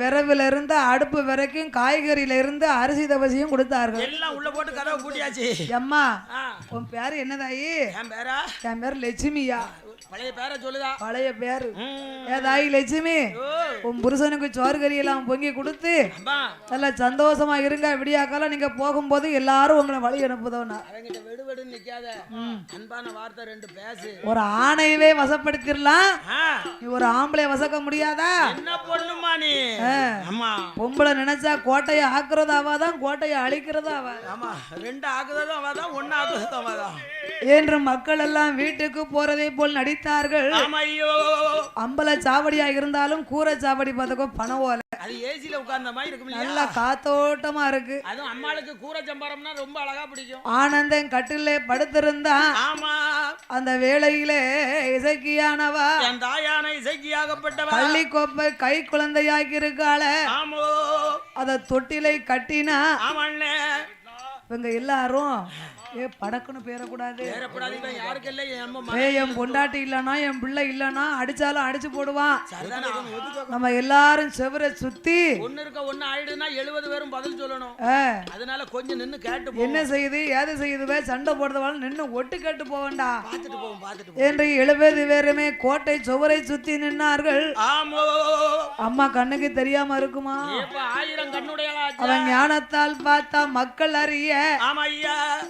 விரவுல இருந்து அடுப்பு வரைக்கும் காய்கறியில இருந்து அரிசி தவசியும் கொடுத்தார்கள். எல்லாம் உள்ள போட்டு கதவை பூட்டியாச்சு. அம்மா உன் பேரு என்னதாயி? என் பேரா? என் பேரு லட்சுமியா. பழைய பேரை சொல்லுதா? பழைய பேரு ஏதாயி லட்சுமி. உன் புருஷனுக்கு சோறு கறி எல்லாம் பொங்கி கொடுத்து நல்லா சந்தோஷமா இருங்க. விடியாக்கால நீங்க போகும்போது எல்லாரும் உங்களை வழி அனுப்புதோன்னா வெடுவெடுன்னு நிக்காத. அன்பான வார்த்தை ரெண்டு பேசு. ஒரு ஆணையவே வசப்படுத்திடலாம், நீ ஒரு ஆம்பளை வசக்க முடியாதா? என்ன பொண்ணுமா நீ? பொம்பளை நினைச்சா கோட்டையை ஆக்குறது அவாதான், கோட்டையை அழிக்கிறது அவாதான். ரெண்டு ஆக்குறதும் அவாதான், ஒன்னு ஆக்குறதும் அவாதான் என்று மக்கள் எல்லாம் வீட்டுக்கு போறதை போல் நடித்தார்கள். அம்பல சாவடியா இருந்தாலும் கூரை சாவடி பார்த்துக்கோ பணம் ஓல. அது ஏசில உட்கார்ந்த மாதிரி இருக்கும், நல்லா காத்தோட்டமா இருக்கு. அதுவும் அம்மாளுக்கு கூரை சம்பாரம்னா ரொம்ப அழகா பிடிக்கும். ஆனந்தன் கட்டிலே படுத்திருந்தா. ஆமா, அந்த வேளையிலே இசைக்கியானவா என் தாயான இசைக்கியாகப்பட்டவா பள்ளி கோப்பை கை குழந்தையாக்கி இருக்காள. அத தொட்டிலை கட்டினா இவங்க எல்லாரும் படக்குன்னு பேரக்கூடாது. என் பொண்டாட்டி இல்லனா என் பிள்ளை இல்லனா அடிச்சாலும் அடிச்சு போடுவான். நம்ம எல்லாரும் செவரை சுத்தி ஒண்ணு இருக்க ஒண்ணு ஆயிடுனா 70 பேரும் பதில் சொல்லணும். அதனால கொஞ்சம் நின்னு கேட்டு என்ன செய்யுது ஏது செய்யுதுவே சண்டை போடுறதால நின்னு ஒட்டு கேட்டு போவண்டா என்று 70 பேருமே கோட்டை சுவரை சுத்தி நின்னார்கள். அம்மா கண்ணுக்கு தெரியாம இருக்குமா? அவன் ஞானத்தால் பார்த்தா மக்கள் அறிய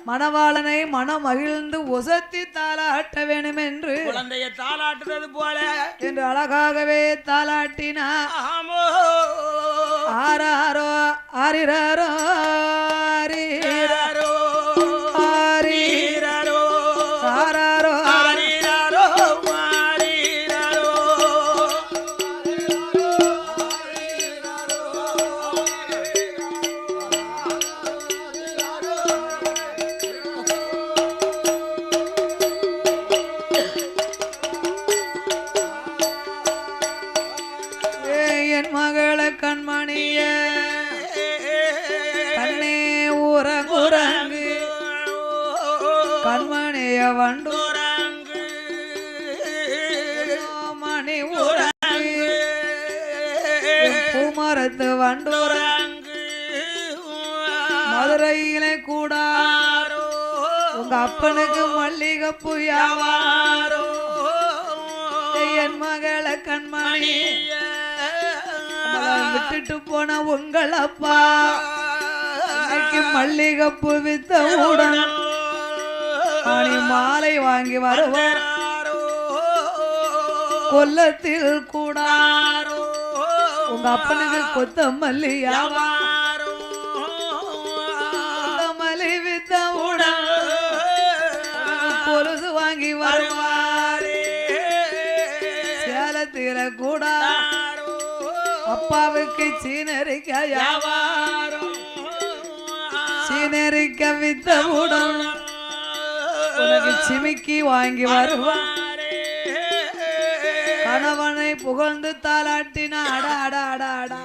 மணவாளனை மனம் மகிழ்ந்து ஒசத்தி தாளாட்ட வேண்டும் என்று குழந்தையை தாளாட்டுறது போல என்று அழகாகவே தாளாட்டினா. ஆராரோ ஆரிராரோ ஆரிராரோ ஆரிராரோ ஆராரோ ஆரிராரோ ஆரிராரோ. என் மகள கண்மணிய கண்ணே ஊரங்குரங்கு கண்மணிய வண்டூரங்கு மணி ஊரங்கு பூமரத்து வண்டூரங்கு மதுரையிலே கூடாரோ உங்க அப்பனுக்கு மல்லிகைப்பூ யாவாரோ. என் மகள கண்மணி விட்டுட்டு போன உங்கள் அப்பா மல்லிகைப்பூ வித்த உடன் மாலை வாங்கி வருவார். கொல்லத்தில் கூடாரோ உங்க அப்பனுக்கு கொத்தமல்லி யாவாரோ. கொத்தமல்லி வித்த உடன் கொலுசு வாங்கி வருவாரே. சேலத்தில கூடாரோ அப்பாவுக்கு சீனரிக்க வியாபாரம். சீனரிக்க வித்தவுடன் உனக்கு சிமிக்கி வாங்கி வருவாரே. கணவனை புகழ்ந்து தாளாட்டினா அடா அடா அடா அடா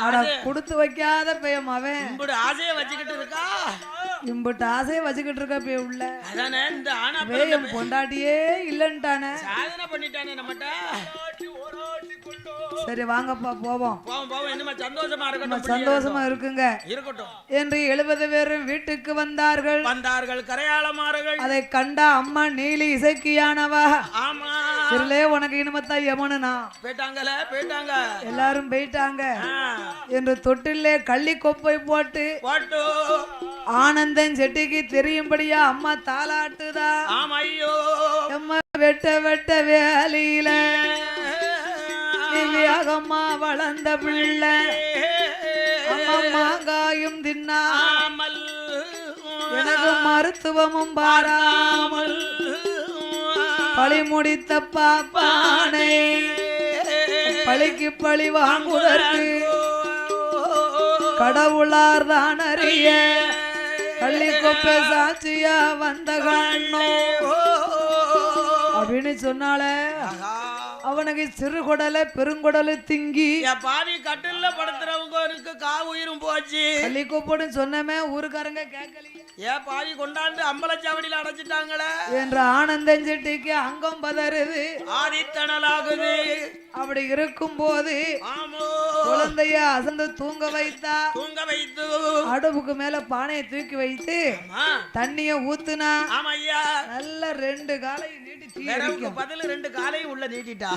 அடா கொடுத்து வைக்காத பெயம் அவன் ஆசையை வச்சுக்கிட்டு இருக்கா. இம்புட்டு ஆசையை வச்சுக்கிட்டு இருக்க பே உள்ள இந்த பொண்டாட்டியே இல்லன்ட்டானே சாதனை பண்ணிட்டானே நம்மட்ட. சரி வாங்கப்பா போவோம். சந்தோஷமா இருக்குங்க இருக்கட்டும் என்று 70 பேரும் வீட்டுக்கு வந்தார்கள். கரையாளமார்கள். அதை கண்டா அம்மா நீலி இசைக்கியானவா. ஆமா இதுலே உனக்கு இனிமத்தா யமனுனா போயிட்டாங்க எல்லாரும் போயிட்டாங்க என்று தொட்டிலே கள்ளி கொப்பை போட்டு ஆனந்தன் செட்டிக்கு தெரியும்படியா அம்மா தாளாட்டுதா. அம்மா வெட்ட வெட்ட வேலையில அம்மா வளர்ந்த பிள்ளை அம்மா மாங்காயும் தின்னாமல் எனக்கு மருத்துவமும் பாராமல் பழி முடித்த பாப்பானை பழிக்கு பழி வாங்குவதற்கு கடவுளார் தான் அறிய கள்ளி கொப்பை சாட்சியா வந்த கண்ணோ அப்படின்னு சொன்னால. அவனுக்கு சிறுகுடலை பெருங்குடலை திங்கி பாவி கட்டில படுத்துறவங்களுக்கு உயிரும் போச்சு. பள்ளி கூப்பிடு சொன்னமே ஊருக்காரங்க கேட்கலையே. ஏன் பாவி கொண்டாந்து அம்பலச்சாவடியில அடைச்சிட்டாங்களே என்ற ஆனந்தம் செட்டிக்கு அங்கம் பதறுது, ஆதித்தனலாகுது. அப்படி இருக்கும் போது குழந்தைய அசந்து தூங்க வைத்து அடுப்புக்கு மேல பானையை தூக்கி வைத்து தண்ணிய ஊத்துனா நல்ல 2 காலை நீட்டி பதில் 2 காலையும் உள்ள நீட்டிட்டா.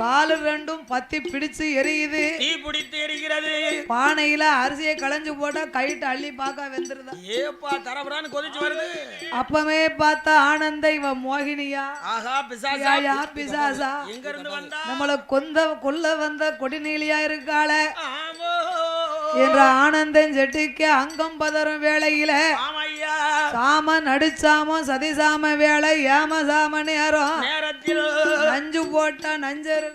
காலு 2ம் பத்தி பிடிச்சு எரியுது, தீ பிடித்து எரிகிறது. பானையில அரிசியை களைஞ்சு போட்டா கைட்டு அள்ளி பாக்க வெந்துருதா. ஏப்பா தரபரான்னு கொதிச்சு வருது. அப்பவே பார்த்தா ஆனந்த இவ மோகினியா, ஆஹா பிசாசா, பிசாசா எங்க இருந்து வந்தா, நம்மள கொல்ல வந்த கொடிநீலியா இருக்காள என்ற ஆனந்தன் செட்டிக்கு அங்கம் பதறும் வேளையில சாம நடுச்சாம சதிசாம வேலை ஏமசாம நேரம் நஞ்சு போட்டா நஞ்சரு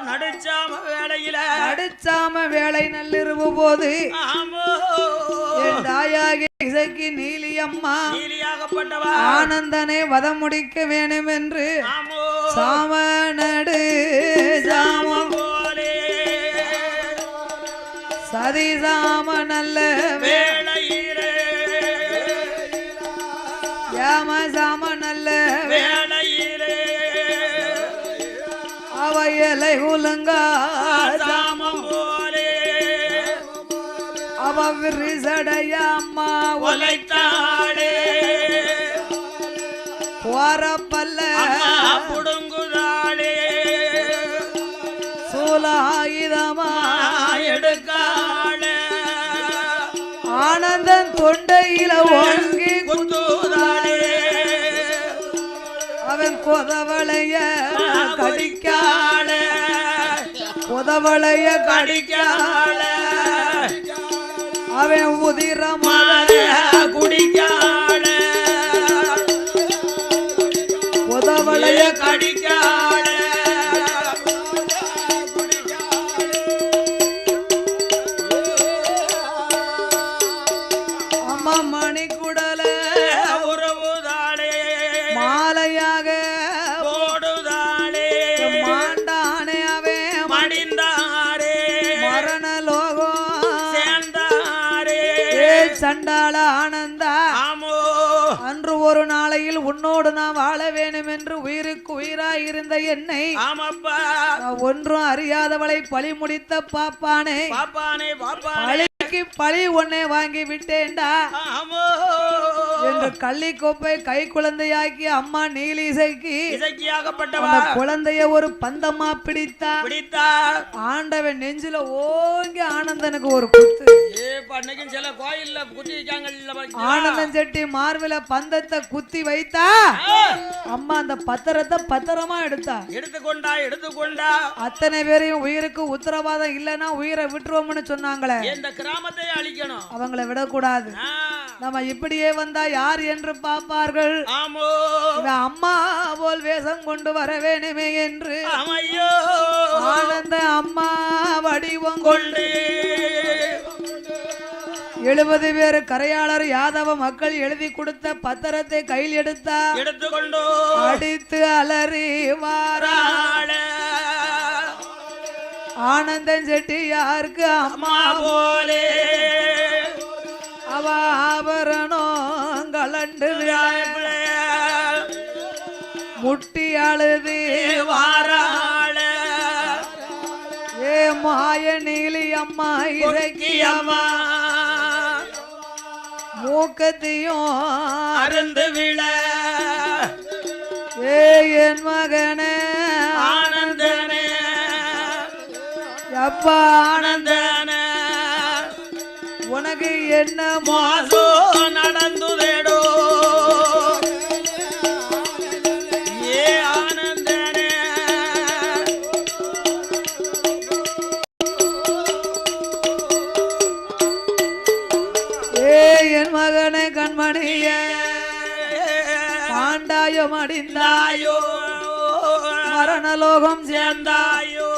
நடுச்சாம வேலை நள்ளிருவு போது என் தாயாகி இசைக்கு நீலியம்மா ஆனந்தனை வதம் முடிக்க வேணும் என்று சாம நடு சாமம் சதிசாம நல்ல வேளையிலே ஏமசாம நல்ல வேளையிலே அவையலை உலங்கா சாமம் போலே அவ விரிசடைய அம்மா உழைத்தாளே போரப்பல்ல புடுங்குதாளே சூலாயுதமா எடுக்காளே ஆனந்தன் தொண்டையில ஓங்கி குத்துதாளே அவன் கொதவளைய கடிக்காளே கொதவளைய கடிக்காளே அவன் உதிரமான குடிக்காளே கொதவளைய கடிக்காளே அம்மா மணிக்குடல உறவுதாளே மாலையாக போடுதாளே மாண்டானே அவன் மடிந்தாரே மரண லோகம் சேர்ந்தாரே சண்டாள ஆனந்தா ஆமோ அன்று ஒரு நாளையில் உன்னோடு நான் வாழ வேண்டும் என்று உயிருக்கு உயிராய் இருந்த என்னை ஆமாப்பா நான் ஒன்றும் அறியாதவளை பழி முடித்த பாப்பானே பாப்பானே பாப்பானே பழிக்கு பழி ஒன்னே வாங்கி விட்டேன்டா ஆமோ என்று கள்ளி கோப்பை கை குழந்தையாக்கி அம்மா நீலிசைக்கு இசைக்கியாகப்பட்டவா அந்த குழந்தைய ஒரு பந்தமா பிடித்தா பிடித்தா ஆண்டவன் நெஞ்சில ஓங்கி ஆனந்தனுக்கு ஒரு குத்து. அன்னைக்கும் சில கோயில்ல குத்தி வைக்காங்க. ஆனந்தன் செட்டி மார்பில பந்தத்தை குத்தி வைத்தா அம்மா அந்த பத்திரத்தை பத்திரமா எடுத்துக்கொண்டா அத்தனை பேரையும் உயிருக்கு உத்தரவாதம் இல்லைன்னா உயிரை விட்டுருவோம்னு சொன்னாங்களே, இந்த கிராமத்தை அழிக்கணும், அவங்கள விடக்கூடாது. நம்ம இப்படியே வந்தா யார் என்று பார்ப்பார்கள். அம்மா போல் வேஷம் கொண்டு வர வேணுமே என்று ஆனந்த அம்மா வடிவம் கொண்டு 70 பேர் கரையாளர் யாதவ மக்கள் எழுதி கொடுத்த பத்திரத்தை கையில் எடுத்துக்கொண்டு அடித்து அலறி வாராள ஆனந்தன் செட்டி யாருக்கு அம்மா போலே அவ ஆபரணம் கலண்டு முட்டி அழுது வாராள ஏ மாய நீலி அம்மா இசைக்கு அம்மா மூக்கத்தையும் அருந்து விழ ஏ என் மகனே ஆனந்தனே அப்பா ஆனந்தனே உனக்கு என்ன மோசோ நடந்துதேடோ ஏ ஆனந்தனே என் மகனை கண்மணிய பாண்டாயம் அடிந்தாயோ மரணலோகம் சேர்ந்தாயோ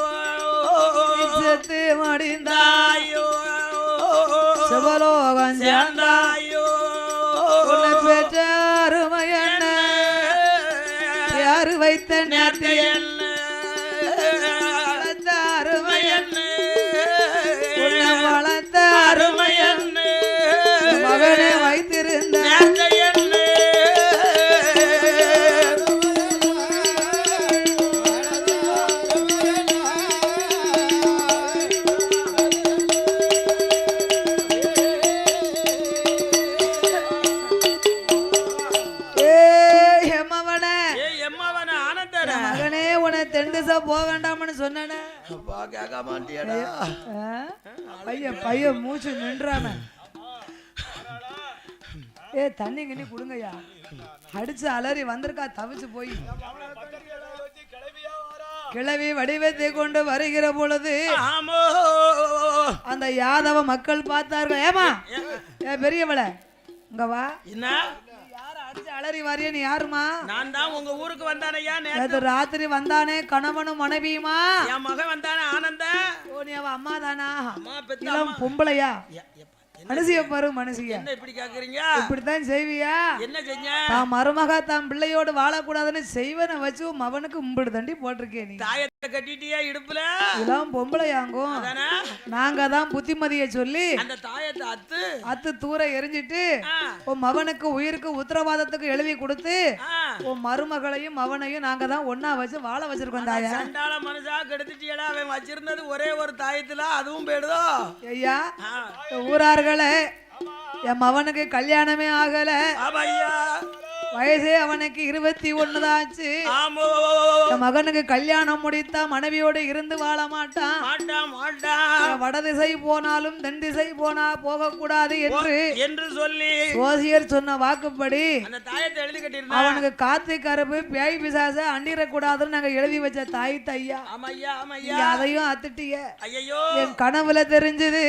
செத்து மடிந்தாயோ சிவலோகம் சேர்ந்தாயோ பெற்ற அருமையண்ண வைத்த நேர்த்தி நேர்த்தி என்ன வளர்த்த அருமை என்ன உன்னை வளர்த்த அருமை என்ன மகனை வைத்திருந்த நேர்த்தி என்ன மகனே உன தென் திசை போக வேண்டாம்னு சொன்னேனே கேட்க மாட்டியாடா பையன் மூச்சு நின்றான தண்ணி கிண்ணி கொடுங்கய்யா அடிச்சு அலறி வந்திருக்கா தவிச்சு போய் கிளவி வடிவத்தை கொண்டு வருகிற பொழுது அந்த யாதவ மக்கள் பார்த்தார்கள் ஏமா பெரியவள இங்க வா என்ன அடிச்சு அலறி வாரியா நீ யாருமா நான் தான் உங்க ஊருக்கு வந்தானையா நேத்து ராத்திரி வந்தானே கணவனும் மனைவியுமா என் மகன் வந்தானே ஆனந்த ஓ நீ அவ அம்மா தானா அம்மா பெத்த இளம் பொம்பளையா மனுஷிய பாரு மனுஷிய என்ன இப்படி கேக்குறீங்க இப்படித்தான் செய்வியா என்ன செஞ்ச தான் மருமக தான் பிள்ளையோடு வாழக்கூடாதுன்னு செய்வனை வச்சு மவனுக்கு உம்பிடு தண்டி போட்டிருக்கே நீ தாயத்தை கட்டிட்டியா இடுப்புல இளம் பொம்பளையாங்கும் நாங்க தான் புத்திமதிய சொல்லி அந்த தாயத்தை அத்து தூர எரிஞ்சிட்டு உன் மவனுக்கு உயிருக்கு உத்தரவாதத்துக்கு எழுதி கொடுத்து உன் மருமகளையும் மவனையும் நாங்க தான் ஒன்னா வச்சு வாழ வச்சிருக்கோம் தாயா சண்டால மனுஷா கெடுத்துட்டியடா அவன் வச்சிருந்தது ஒரே ஒரு தாயத்துல அதுவும் போயிடுதோ ஐயா ஊரார்கள் என் மவனுக்கு கல்யாணமே ஆகல வயசே அவனுக்கு 21 தான் ஆச்சு என் மகனுக்கு கல்யாணம் முடித்தா மனைவியோடு இருந்து வாழ மாட்டான் வடதிசை போனாலும் தென் திசை போனா போக கூடாது என்று சொல்லி சோசியர் சொன்ன வாக்குப்படி அவனுக்கு காத்து கருப்பு பேய் பிசாச அண்டிடக்கூடாதுன்னு நாங்க எழுதி வச்ச தாய் தையா அதையும் அத்துட்டிய என் கனவுல தெரிஞ்சது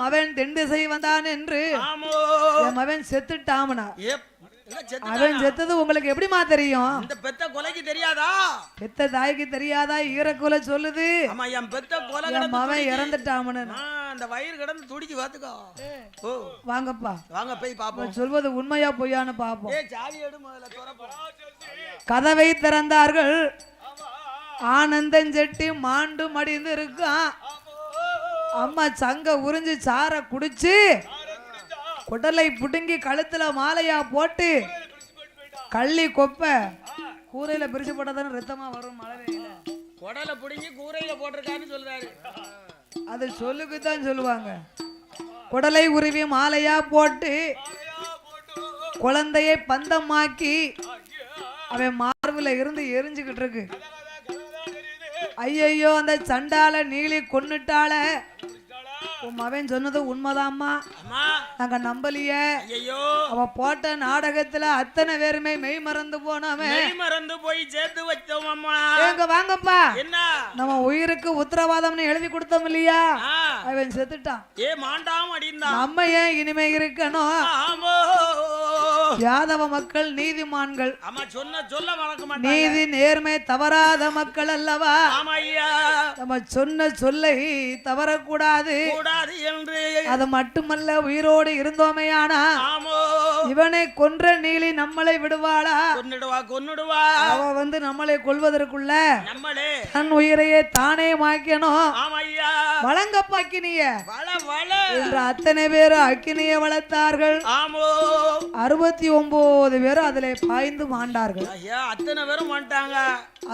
மவன் தென் திசை வந்தான் என்று என் மவன் செத்துட்டாமனா அவன் செத்தது உங்களுக்கு எப்படிமா தெரியும் இந்த பெத்த கொலைக்கு தெரியாதா பெத்த தாய்க்கு தெரியாதா ஈரக்குல சொல்லுது ஆமா என் பெத்த கொலை மவன் இறந்துட்டாமனு அந்த வயிறு கிடந்து துடிக்கி பாத்துக்கோ ஓ வாங்கப்பா வாங்க போய் பாப்போம் சொல்வது உண்மையா பொய்யான்னு பாப்போம் சாவி எடு முதல்ல திறப்போம் கதவை திறந்தார்கள் ஆனந்தன் செட்டி மாண்டு மடிந்து இருக்கான் அம்மா சங்க உறிஞ்சு சார குடிச்சு குடலை புடுங்கி கழுத்துல மாலையா போட்டு கள்ளி கொப்ப கூரையில பிரிச்சு போட்டதானே ரத்தமா வரும் மழை வெயில குடலை புடுங்கி கூரையில போட்டிருக்கான்னு சொல்றாரு அது சொல்லுக்குதான் சொல்லுவாங்க குடலை உருவி மாலையா போட்டு குழந்தையை பந்தமாக்கி அவன் மார்புல இருந்து எரிஞ்சுக்கிட்டு இருக்கு ஐயையோ அந்த சண்டால நீலி கொன்னுட்டால உன் மவன் சொன்னது உண்மைதாம்மா நாங்க நம்பலையே அவ போட்ட நாடகத்துல அத்தனை பேருமே மெய் மறந்து போனவன் மறந்து போய் சேர்த்து வச்சோம் அம்மா எங்க வாங்கப்பா என்ன நம்ம உயிருக்கு உத்தரவாதம்னு எழுதி கொடுத்தோம் இல்லையா அவன் செத்துட்டான் மாண்டாம அடிந்தான் நம்ம ஏன் இனிமே இருக்கணும் யாதவ மக்கள் நீதிமான்கள் சொல்ல மறக்க மாட்டாங்க நீதி நேர்மை தவறாத மக்கள் அல்லவா நம்ம சொன்ன சொல்லை தவறக்கூடாது என்று அது மட்டுமல்ல உயிரோடு இருந்தோமையானா இவனை கொன்ற நீலி நம்மளை விடுவாளா கொன்னுடுவா அவ வந்து நம்மளை கொல்வதற்குள்ள தன் உயிரையே தானே மாக்கணும் வழங்கப்ப அக்கினிய என்று அத்தனை பேரும் அக்கினியை வளர்த்தார்கள் 69 பேரும் அதிலே பாய்ந்து மாண்டார்கள் அத்தனை பேரும் மாட்டாங்க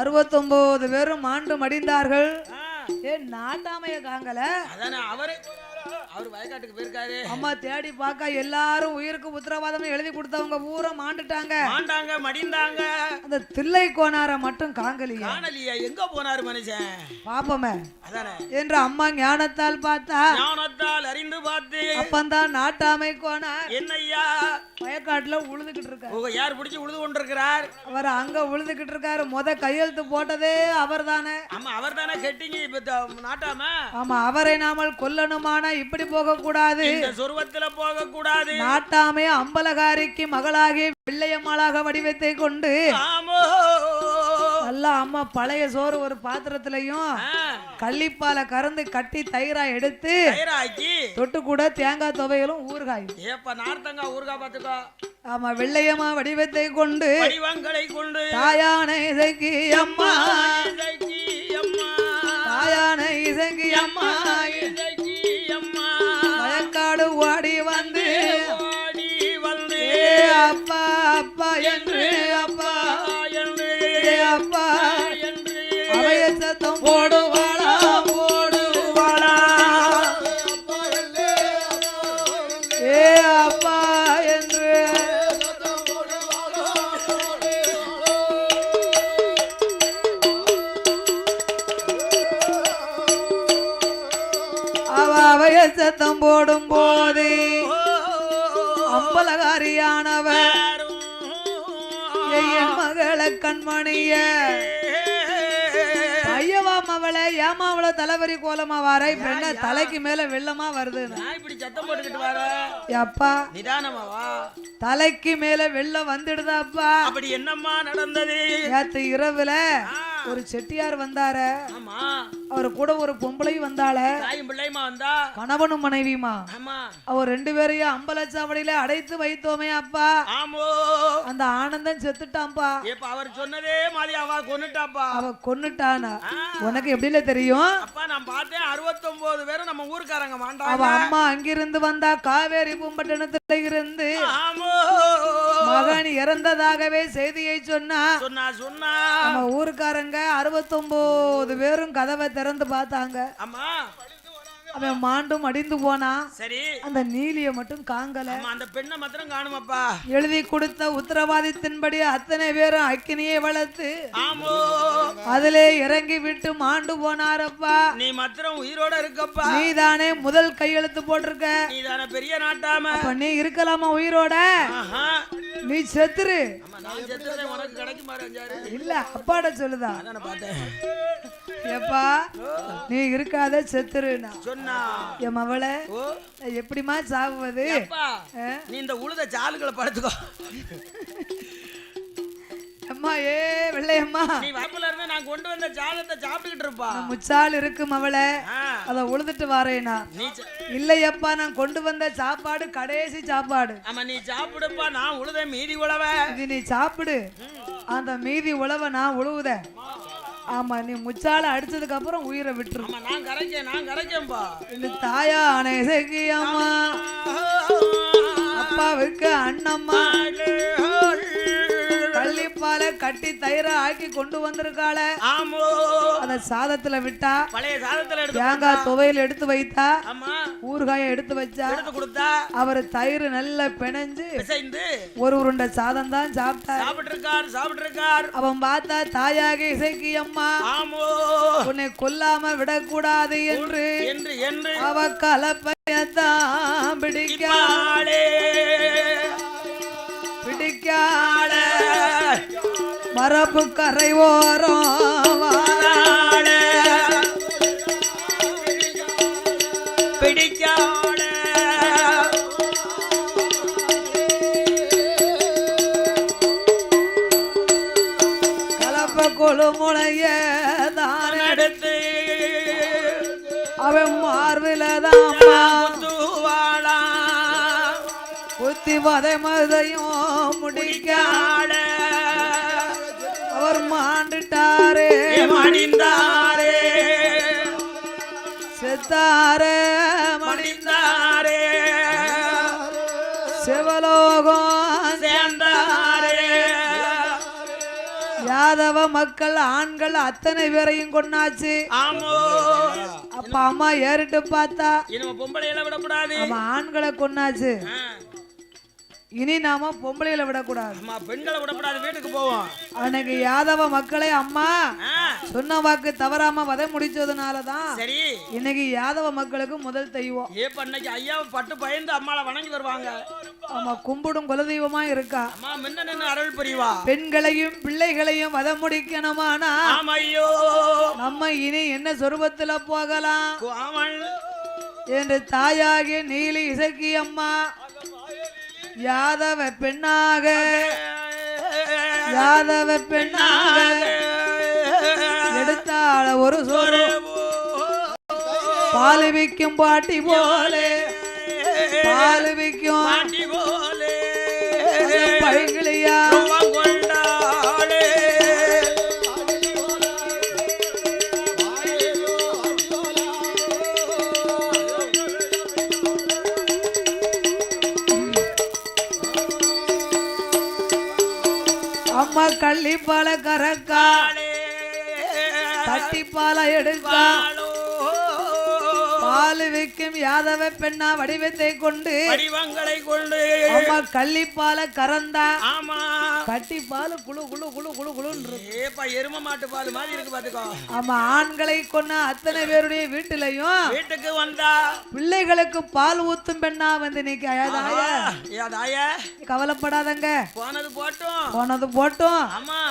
69 பேரும் மாண்டு மடிந்தார்கள் நாட்டாமைய காங்கல அவர் வயக்காட்டுக்கு போயிருக்காரு அம்மா தேடி பார்க்க எல்லாரும் உயிருக்கு உத்தரவாதம் எழுதி கொடுத்தவங்க பூரா மாண்டாங்க மடிந்தாங்க அந்த தில்லை கோனார மட்டும் காங்கலியா எங்க போனாரு மனுஷன் பாப்பமே என்று அம்மா ஞானத்தால் பார்த்தா ஞானத்தால் அறிந்து பார்த்து அப்பந்தான் நாட்டாமை கோனார் என்னையா வயக்காட்டுல உழுதுகிட்டு இருக்காரு யார் பிடிச்சி உழுது கொண்டிருக்கிறார் அவர் அங்க உழுதுகிட்டு இருக்காரு கையெழுத்து போட்டதே அவர் தானே அவர் தானே கெட்டிங்க நாட்டாம ஆமா அவரை நாமல் கொல்லணுமான இப்படி போக கூடாது சொர்வத்துல போக கூடாது நாட்டாமே அம்பலகாரிக்கு மகளாகி பிள்ளையம்மாளாக வடிவத்தை கொண்டு எல்லாம் அம்மா பழைய சோறு ஒரு பாத்திரத்திலையும் கள்ளிப்பாலை கறந்து கட்டி தயிரா எடுத்து தொட்டு கூட தேங்காய் துவையலும் ஊறுகாய். ஏப்பா நார்த்தங்காய் ஊறுகாய் பாத்துக்கோ. ஆமா வெள்ளையம்மா வடிவத்தை கொண்டு தாயான இசைக்கு அம்மா தாயான இசைக்கு அம்மா வயக்காடு ஓடி வந்து அப்பா அப்பா என்று அப்பா அப்பா அவைய சத்தம் போடுவாளா போடுவாளா ஏ அப்பா என்று அவைய சத்தம் போடும் போது அம்பலகாரியானவர் என் மகளை கண்மணிய ஐயவாம் அவளை ஏமா அவளை தலைவரி கோலமா வார இப்ப என்ன தலைக்கு மேல வெள்ளமா வருது. இப்படி சத்தம் போட்டுக்கிட்டு வர அப்பா நிதானமாவா தலைக்கு மேல வெள்ளம் வந்துடுதா அப்பா. அப்படி என்னம்மா நடந்தது? நேத்து இரவுல ஒரு செட்டியார் வந்தாரு. அவரு கூட ஒரு பொம்பளையும் வந்தாள. கணவனும் மனைவியுமா. அவர் 2 பேரையும் அம்பலச்சாவடியில அடைத்து வைத்தோமே அப்பா. அந்த ஆனந்தம் செத்துட்டான்பா. அவர் சொன்னதே மாதிரி அவ கொன்னுட்டாப்பா. அவ கொன்னுட்டானா? உனக்கு எப்படில தெரியும்? அப்பா நான் பார்த்தேன் 69 பேரும் நம்ம ஊர்க்காரங்க மாண்டாங்க. அவ அம்மா அங்கிருந்து வந்தா காவேரி பூம்பட்டினத்துல இருந்து மகன் இறந்ததாகவே செய்தியை சொன்னா. நம்ம ஊர்க்காரங்க 69 பேரும் கதவை திறந்து பார்த்தாங்க. அவன் மாண்டும் அடிந்து போனா. சரி அந்த நீலிய மட்டும் காங்கல. அந்த பெண்ணை மாத்திரம் காணுமப்பா. எழுதி கொடுத்த உத்தரவாதத்தின்படி அத்தனை பேரும் அக்கினியை வளர்த்து அதிலே இறங்கி விட்டு மாண்டு போனாரப்பா. நீ மாத்திரம் உயிரோட இருக்கப்பா. நீ தானே முதல் கையெழுத்து போட்டிருக்க. நீ தானே பெரிய நாட்டாம. அப்ப நீ இருக்கலாமா உயிரோட? நீ செத்துரு. உனக்கு கிடைக்குமா? இல்ல அப்பாட சொல்லுதா. எப்பா நீ இருக்காத செத்துருனா சொன்னா என் மவளை எப்படிமா சாவுவது? நீ இந்த உழுத சாலுகளை படுத்துக்கோ. அம்மா ஏ வெள்ளையம்மா நீ வாய்ப்புல இருந்து நான் கொண்டு வந்த சாதத்தை சாப்பிட்டுக்கிட்டு இருப்பா. முச்சால் இருக்கு மவளை அத உழுதுட்டு வாரேனா? இல்லையப்பா நான் கொண்டு வந்த சாப்பாடு கடைசி சாப்பாடு. ஆமா நீ சாப்பிடுப்பா. நான் உழுத மீதி உழவ. இது நீ சாப்பிடு. அந்த மீதி உழவ நான் உழுவுத. ஆமா நீ முச்சால அடிச்சதுக்கு அப்புறம் உயிரை விட்டுரு. நான் கரைக்கேன்பா. இந்த தாயா அனைசைக்கு அம்மா அப்பாவுக்கு அண்ணம்மா கள்ளிப்பால கட்டி தயிர ஆக்கி கொண்டு வந்திருக்காள. அத சாதத்துல விட்டா. பழைய சாதத்துல தேங்காய் துவையல் எடுத்து வைத்தா. ஊறுகாய எடுத்து வச்சா. அவர் தயிர் நல்லா பிணைஞ்சு ஒரு உருண்டை சாதம் தான் சாப்பிட்டார். அவன் பார்த்தா தாயாக இசைக்கு அம்மா உன்னை கொல்லாம விடக்கூடாது என்று அவ கலப்பையத்தான் பிடிக்காளே மரபு கரை ஓரம் பிடிக்காள கலப்ப கொழுமுளைய தான் எடுத்து அவன் மார்பிலதான் குத்தி வதை மதையும் முடிக்காள. அவர் மாண்டுட்டாரே மடிந்தாரே செத்தாரே மடிந்தாரே சிவலோகம் சேர்ந்தாரே. யாதவ மக்கள் ஆண்கள் அத்தனை பேரையும் கொண்டாச்சு. அப்பா அம்மா ஏறிட்டு பார்த்தா பொம்பளையில விடக்கூடாது. ஆண்களை கொண்டாச்சு. இனி நாம பொம்பளையில விடக்கூடாது. பெண்களை விடக்கூடாது. வீட்டுக்கு போவோம். அன்னைக்கு யாதவ மக்களை அம்மா சொன்ன வாக்கு தவறாம வதை முடிச்சதுனாலதான் சரி இன்னைக்கு யாதவ மக்களுக்கு முதல் தெய்வம். அன்னைக்கு ஐயாவை பட்டு பயந்து அம்மாவை வணங்கி வருவாங்க. ஆமா கும்பிடும் குலதெய்வமா இருக்கா. அருள் புரிவா. பெண்களையும் பிள்ளைகளையும் வதை முடிக்கணுமானா நம்ம இனி என்ன சொரூபத்துல போகலாம் என்று தாயாகிய நீலி இசைக்கு அம்மா யாதவ பெண்ணாக வெள்ளாள ஒரு சோறு பால் விக்கும் பாட்டி போலே பால் விக்கும் பாட்டி போலே பழங்கிலியா கொண்டாளே அம்மா கள்ளிப்பால கறக்கா தட்டிப்பால எடுக்கா பால் விக்கும் யாதவ பெண்ணா வடிவத்தை கொண்டு வடிவங்களை கொண்டு அம்மா கள்ளிப்பால கறந்தா ஆமா கட்டி பால் குழு குழு குழு குழு குழுன்னு ஏப்பா எரும மாட்டு பால் மாதிரி இருக்கு பாத்துக்கோ ஆமா ஆண்களை கொன்ன அத்தனை பேருடைய வீட்டுலயும் வீட்டுக்கு வந்தா பிள்ளைகளுக்கு பால் ஊத்தும் பெண்ணா வந்து நீங்க ஏதாய கவலைப்படாதங்க போனது போட்டும் போனது போட்டும் ஆமா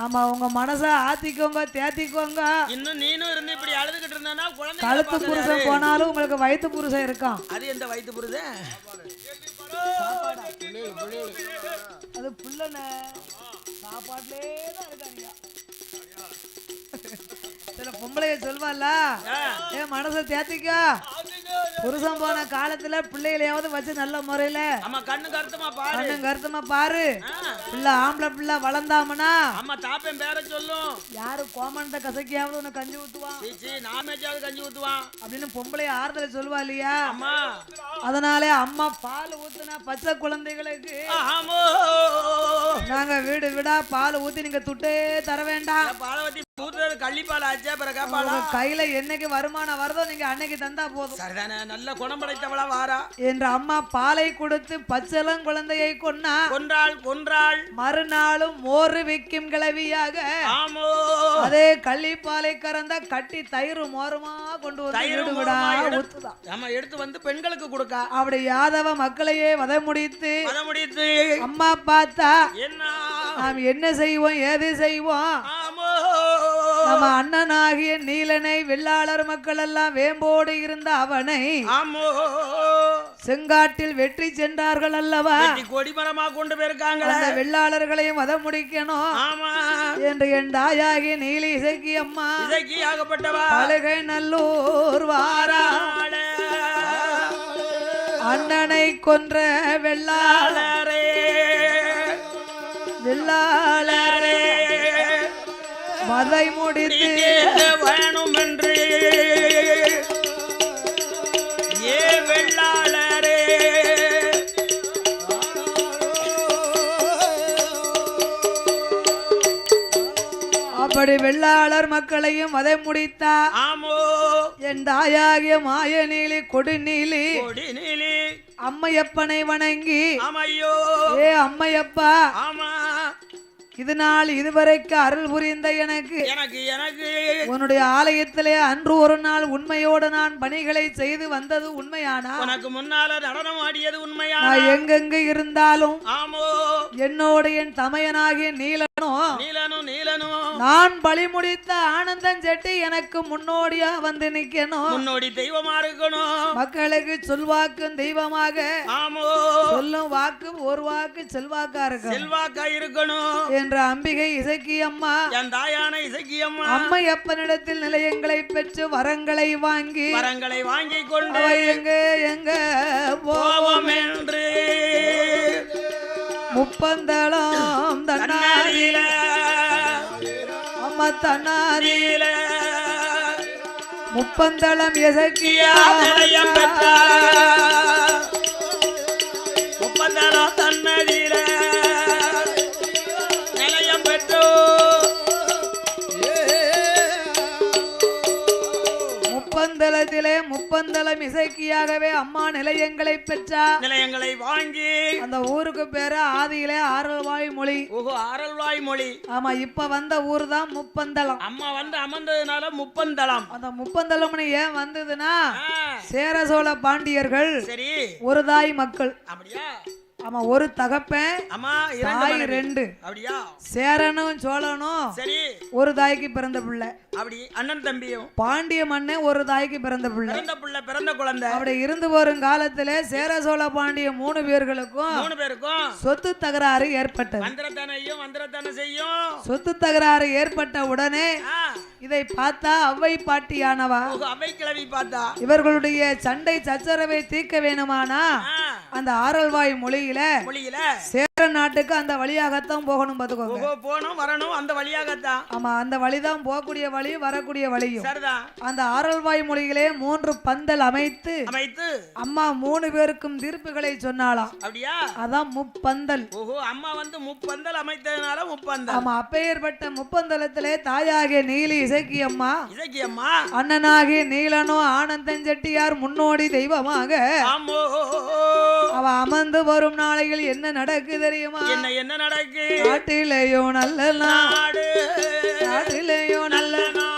ஆமா உங்க மனச ஆத்திக்கோங்க தேத்திக்கோங்க இன்னும் நீனும் இருந்து இப்படி அழுதுகிட்டு இருந்தா குழந்தை கழுத்து புருஷன் போனாலும் உங்களுக்கு வயிற்று புருஷன் இருக்கான் அது எந்த வயிற்று புருஷன் அது புள்ளன சாப்பாட்டுலே தான் இருக்காங்க சில பொம்பளைய சொல்வாள்ல ஏன் மனசை தேத்திக்கா புருஷன் போன காலத்துல பிள்ளைகளையாவது வச்சு நல்ல முறையில ஆமா கண்ணு கருத்துமா பாரு கண்ணு கருத்துமா பாரு பிள்ளை ஆம்பளை பிள்ளை வளர்ந்தாமனா அம்மா தாப்பேன் பேர சொல்லும் யாரு கோமணத்தை கசக்கியாவது உனக்கு கஞ்சி ஊத்துவான் நாமேஜாவது கஞ்சி ஊத்துவான் அப்படின்னு பொம்பளைய ஆறுதல் சொல்வா இல்லையா அம்மா அதனாலே அம்மா பால் ஊத்துனா பச்சை குழந்தைகளுக்கு நாங்க வீடு வீடா பால் ஊத்தி நீங்க துட்டே தர வேண்டாம் பாலவத்தி ஊத்துறது கள்ளிப்பால் ஆச்சா பிறகு கையில என்னைக்கு வருமானம் வருதோ நீங்க அன்னைக்கு தந்தா போதும் சரிதானே நல்ல குணம் படைத்தவளா வாரா என்ற அம்மா பாலை கொடுத்து பச்சளம் குழந்தையை கொன்றாள் மறுநாளும் மோறு விக்கும் கிளவியாக ஆமோ அதே கள்ளிப்பாலை கறந்த கட்டி தயிர் மோருமா கொண்டு வந்து ஊத்துதான் ஆமா எடுத்து வந்து பெண்களுக்கு கொடுக்க அப்படி யாதவ மக்களையே வத முடித்து அம்மா பார்த்தா என்ன நாம் என்ன செய்வோம் ஏது செய்வோம் நம்ம அண்ணனாகிய நீலனை வெள்ளாளர் மக்கள் எல்லாம் வேம்போடு இருந்த அவனை செங்காட்டில் வெற்றி சென்றார்கள் அல்லவா கொடிமரமா கொண்டு போயிருக்காங்க அந்த வெள்ளாளர்களையும் வத முடிக்கணும் என்று என் தாயாகிய நீலி இசைக்கு அம்மா ஆகப்பட்டவா அழுகை நல்லூர் வாரா அண்ணனை கொன்ற வெள்ளாளரே வதை முடித்து வேணும் என்று ஏ வெள்ளாளரே அப்படி வெள்ளாளர் மக்களையும் வதை முடித்தா ஆமோ என் தாயாகிய மாயநீலி கொடுநீலி அம்மையப்பனை வணங்கி அம்மையோ ஏ அம்மையப்பா ஆமா இது நாள் இதுவரைக்கு அருள் புரிந்த எனக்கு உன்னுடைய ஆலயத்திலே அன்று ஒரு நாள் உண்மையோடு நான் பணிகளை செய்து வந்தது உண்மையானா உனக்கு முன்னால நடனம் ஆடியது உண்மையானா நான் எங்கெங்கு இருந்தாலும் ஆமோ என்னோட என் தமையனாகிய நீலனும் நான் பலி முடித்த ஆனந்தம் செட்டி எனக்கு முன்னோடியா வந்து நிக்கணும் முன்னோடி தெய்வமா இருக்கணும் மக்களுக்கு சொல்வாக்கும் தெய்வமாக ஆமோ சொல்லும் வாக்கும் ஒரு வாக்கு செல்வாக்கா இருக்கணும் என்ற அம்பிகை இசைக்கு அம்மா என் தாயான இசைக்கு அம்மா அம்மையப்பனிடத்தில் நிலையங்களை பெற்று வரங்களை வாங்கி கொண்டு எங்க போவோம் என்று முப்பந்தளம் தன்னாரில அம்மா தன்னாரில முப்பந்தளம் இசைக்கியா முப்பந்தளம் தன்னதில முப்பந்தளம் இசைக்கியாகவே அம்மா நிலையங்களை பெற்றார். நிலையங்களை வாங்கி அந்த ஊருக்கு பேரு ஆதியிலே ஆரல்வாய் மொழி. ஆரல்வாய் மொழி. ஆமா, இப்ப வந்த ஊர் தான் முப்பந்தளம். அம்மா வந்து அமர்ந்ததுனால முப்பந்தளம். அந்த முப்பந்தளம்னு ஏன் வந்ததுன்னா சேர சோழ பாண்டியர்கள் சரி ஒரு தாய் மக்கள். அப்படியா? ஆமா ஒரு தகப்பன் அம்மா தாய் ரெண்டு. அப்படியா? சேரனும் சோழனும் சரி ஒரு தாய்க்கு பிறந்த பிள்ளை. அப்படி அண்ணன் தம்பியும் பாண்டிய மன்னன் ஒரு தாய்க்கு பிறந்த பிள்ளை. பிறந்த குழந்தை. அப்படி இருந்து வரும் காலத்துல சேர சோழ பாண்டிய 3 பேருக்கும் சொத்து தகராறு ஏற்பட்டது. மந்திரத்தான செய்யும். சொத்து தகராறு ஏற்பட்ட உடனே இதை பார்த்தா அவ்வை பாட்டியானவா அவை கிளவி பார்த்தா இவர்களுடைய சண்டை சச்சரவை தீர்க்க வேணுமானா அந்த ஆரல்வாய் மொழியில சேர நாட்டுக்கு அந்த வழியாகத்தான் போகணும். பாத்துக்கோங்க, போகணும் வரணும் அந்த வழியாகத்தான். ஆமா, அந்த வழிதான் போகக்கூடிய வழி, வரக்கூடிய வழியும். அந்த ஆரல்வாய் மொழியிலே 3 பந்தல் அமைத்து அம்மா 3 பேருக்கும் தீர்ப்புகளை சொன்னாலாம். அப்படியா? அதான் முப்பந்தல். அம்மா வந்து முப்பந்தல் அமைத்ததுனால முப்பந்தல். ஆமா, அப்பேற்பட்ட முப்பந்தலத்திலே தாயாகிய நீலி இசக்கி அம்மா அண்ணனாகிய நீலனோ ஆனந்தன் செட்டியார் முன்னோடி தெய்வமாக அவ அமர்ந்து வரும் நாளையில் என்ன நடக்கு தெரியுமா? என்ன நடக்கு? நாட்டிலேயோ நல்ல நாடு, நாட்டிலேயோ நல்ல நாடு.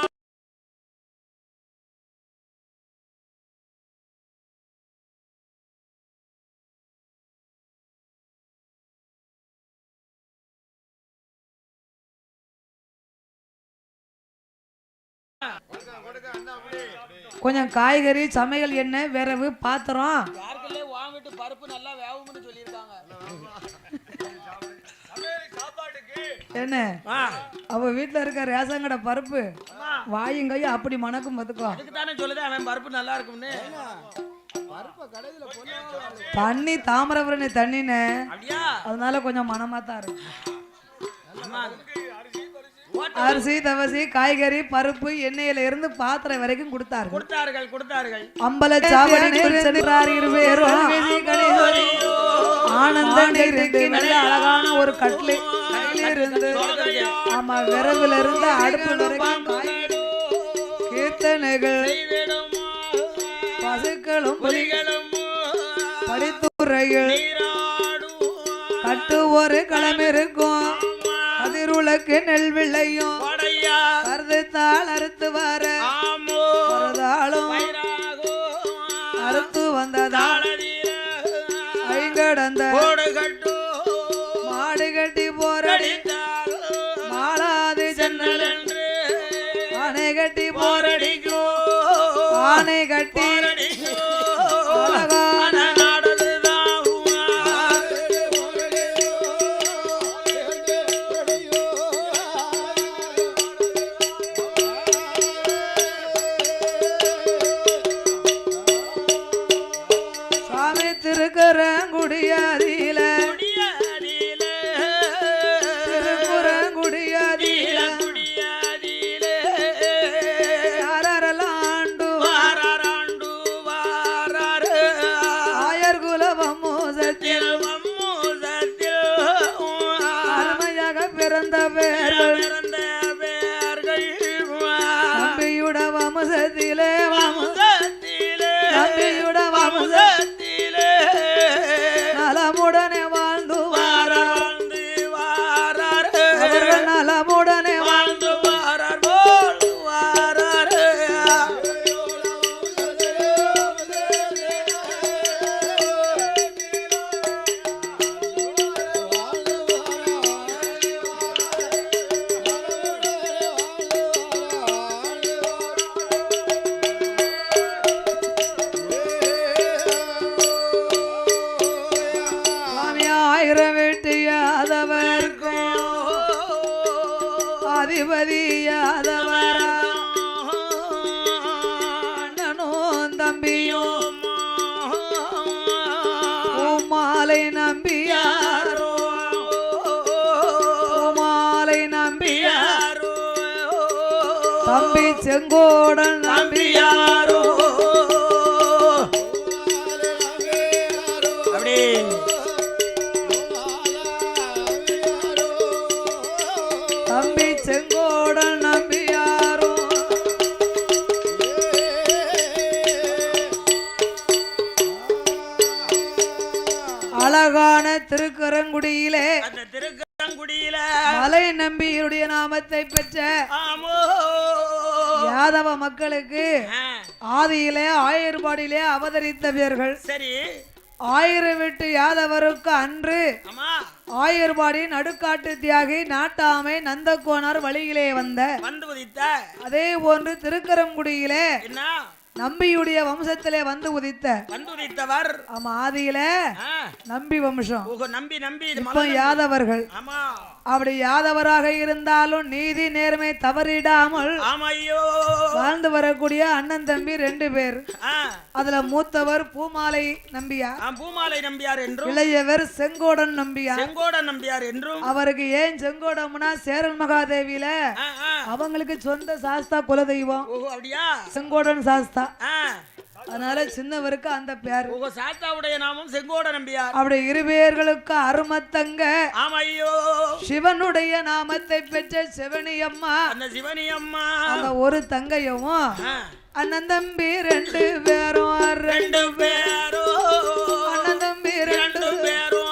கொஞ்சம் காய்கறி, சமையல் எண்ணெய், விரவு, பாத்திரம் பருப்பு நல்லா வேவும்னு சொல்லிருக்காங்க. என்ன அவ வீட்டுல இருக்க ரேஷன் கடை பருப்பு வாயும் கையும் அப்படி மணக்கும். பத்துக்கோ சொல்லுது அவன் பருப்பு நல்லா இருக்கும்னு. தண்ணி தாமிரபரணி தண்ணின்னு அதனால கொஞ்சம் மனமா தான் இருக்கு. அரிசி, தவசி, காய்கறி, பருப்பு, எண்ணெயில இருந்து பாத்திரம் வரைக்கும் கொடுத்தார்கள். அம்பல சாவடி ஆனந்தன் நல்ல அழகான ஒரு கட்லு இருந்து, ஆமா, விரவுல இருந்து அடுப்பு வரைக்கும் கீர்த்தனைகள், பசுக்களும் படித்துறைகள் கட்டு ஒரு களம் இருக்கும். அதிருளக்கு நெல் விளையும் கருதுத்தாள் அறுத்து வர அறுத்து வந்ததால் ஐங்கடந்த மாடு கட்டி போரடி மாளாது ஜன்னல் ஆனை கட்டி போரடிக்கும் ஆனை கட்டி திருக்குறங்குடியாதில யாரெல்லாம் ஆண்டு ஆயர் குலவமூசத்தில் அருமையாக பிறந்த பேர்கள் நம்பியுட வம்சத்திலே நம்பியுட வம்சத்திலே நலமுடனே வாழ்ந்து அவர்கள் நலமுடனே வாழ்ந்து அதிபதியாதவர் அண்ணனும் தம்பியும் மாலை நம்பியாரோ மாலை நம்பியாரோ தம்பி செங்கோடன் நம்பியாரோ அப்படி தம்பி செங்கோடன் நம்பியாரோ அழகான திருக்கரங்குடியிலே மலை நம்பியுடைய நாமத்தை பெற்ற யாதவ மக்களுக்கு ஆதியிலே ஆயர்பாடியிலே அவதரித்தவர்கள். சரி, ஆயிரம் விட்டு யாதவருக்கு அன்று ஆயர்பாடி நடுக்காட்டு தியாகி நாட்டாமை நந்தகோனார் வழியிலே வந்து உதித்த அதே போன்று திருக்கரங்குடியிலே நம்பியுடைய வம்சத்திலே வந்து உதித்தவர் ஆமா ஆதியில நம்பி வம்சம் நம்பி நம்பி இப்ப யாதவர்கள் அப்படி யாதவராக இருந்தாலும் நீதி நேர்மை தவறிடாமல் வாழ்ந்து வரக்கூடிய அண்ணன் தம்பி 2 பேர். அதுல மூத்தவர் பூமாலை நம்பியார் என்றும் இளையவர் செங்கோடன் நம்பியார் என்றும். அவருக்கு ஏன் செங்கோடம்னா சேரன் மகாதேவியில அவங்களுக்கு சொந்த சாஸ்தா குலதெய்வம் செங்கோடன் சாஸ்தா. அதனால சின்னவருக்கு அந்த பேர். சாத்தாவுடைய நாமம் செங்கோட நம்பியார். அப்படி 2 பேர்களுக்கு அருமத்தங்க சிவனுடைய நாமத்தை பெற்ற சிவனியம்மா. அந்த ஒரு தங்கையும் அண்ணன் தம்பி 2 பேரும் அண்ணன் தம்பி 2 பேரும்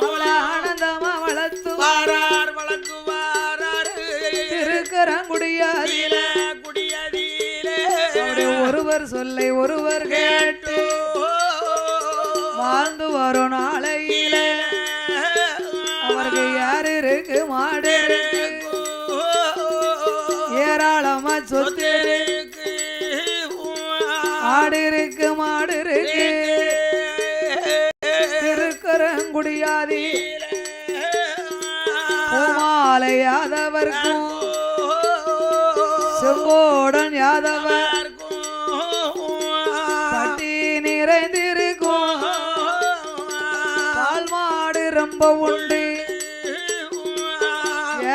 அவளை ஆனந்தமா வளர்த்துவாரார் திருக்கரங்குடியாதில ஒருவர் சொல்லை ஒருவர் கேட்டு வாழ்ந்து வரும் நாளையில அவருக்கு யாரு இருக்கு மாடு ஏராளமா சொத்து ஆடு இருக்கு மாடு இருக்கு திருக்கரங்குடியாதி பூமாலை யாதவர்க்கும் செங்கோடன் யாதவர் நிறைந்திருக்கும் பால் மாடு ரொம்ப உண்டு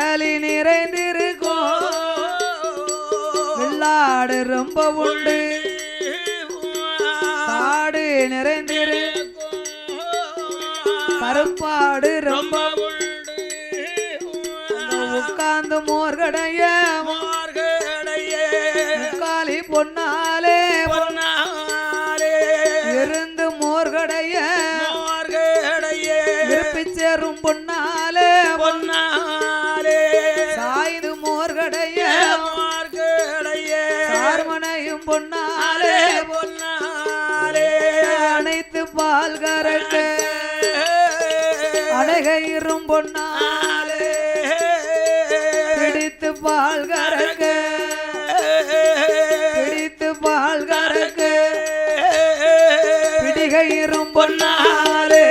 ஏலி நிறைந்திருக்கும் வெள்ளாடு ரொம்ப உண்டு காடு நிறைந்திருக்கும் கருப்பாடு ரொம்ப உண்டு உட்கார்ந்து மோர்கடைய முக்காலி பொன்னாலே இருந்து மோர்கடைய இருப்பிச்சேரும் பொன்னாலே சாய்ந்து மோர்கடைய சார்மனையும் பொன்னாலே அனைத்து பால் கறக்க அழகையிரும் பொன்னாலே பிடித்து பால் கறக்க பிடிகையிரும் பொன்னாலே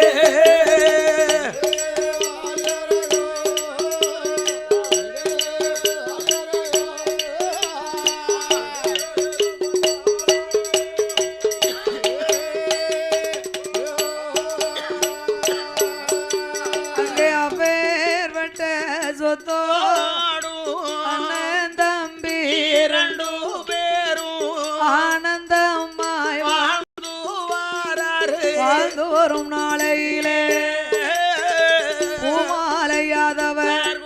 அங்கே அப்பேர் வெட்ட சொத்தோ அண்ணன் தம்பி 2 பேரும் ஆனந்தமாய் வாழ்ந்து வரும் நாளையிலே பூமாலை யாதவர்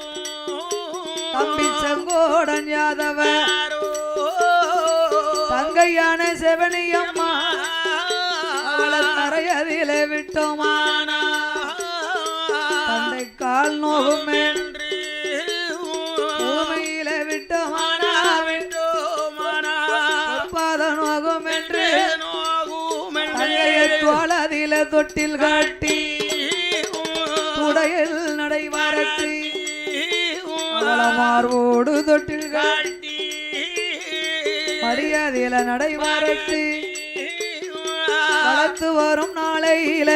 தம்பி செங்கோடன் யாதவர் தங்கையான செவனியம்மா தரையதிலே விட்டோமானா தந்தை கால் நோகும் என்று பூமியில விட்டோமானா பாத நோகும் என்று தோளதில தொட்டில் காட்டி துடையில் நடைவாரட்டி மார்போடு தொட்டில் காட்டி மரியாதையில நடைவாரட்டி வளர்த்து வரும் நாளையில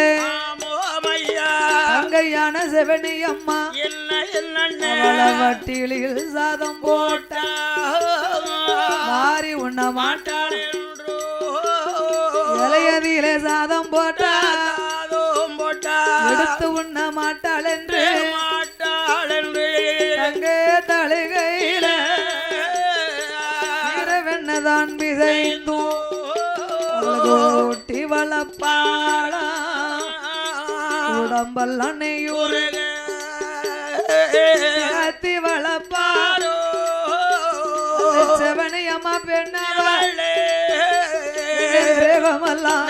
தங்கையான செவனியம்மா வட்டிலில் சாதம் போட்டா மாறி உண்ண மாட்டாள் இலையதிலே சாதம் போட்டா எடுத்து உண்ண மாட்டாள் என்று தங்கே தழுகையில இரவென்னதான் பிசைந்தும் ஊட்டி வளப்பாளா உடம்பல் அன்னையூரு கத்தி வளப்பாரோ செவனியம்மா பெண்ணாளே தேவமல்லாம்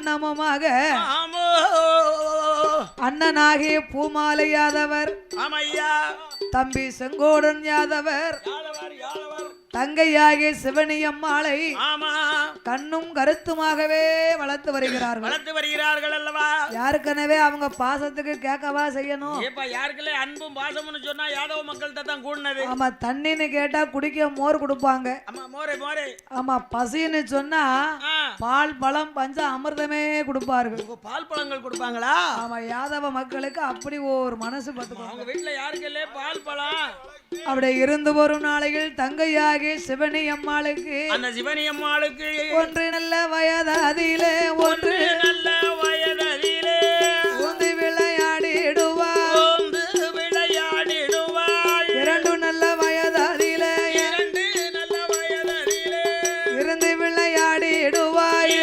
அன்னமுமாக அண்ணனாகிய பூமாலை யாதவர் தம்பி செங்கோடன் யாதவர் தங்கையாகிய சிவனி அம்மாளை கண்ணும் கருத்துமாகவே வளர்த்து வருகிறார்கள் அல்லவா. யாருக்கனவே அவங்க பாசத்துக்கு கேட்கவா செய்யணும். யாருக்குள்ள அன்பும் பாசம்னு சொன்னா யாதவ மக்கள்கிட்ட தான் கூடுனது. ஆமா, தண்ணின்னு கேட்டா குடிக்க மோர் கொடுப்பாங்க. ஆமா, பசின்னு சொன்னா பால் பழம் பஞ்ச அமிர்தமே கொடுப்பார்கள். பால் பழங்கள் கொடுப்பாங்களா? ஆமா, யாதவ மக்களுக்கு அப்படி ஒரு மனசு பார்த்துக்கோ. அவங்க வீட்டுல யாருக்குல்ல பால் பழம் அப்படி இருந்து வரும் நாளையில் தங்கையாகி சிவனி அம்மாளுக்கு அந்த சிவனி அம்மாளுக்கு ஒன்று நல்ல வயதாதிலே ஒன்று நல்ல வயதாதிலே ஊந்து விளையாடிடுவாள் இரண்டு நல்ல வயதாதிலே இருந்து விளையாடிடுவாள்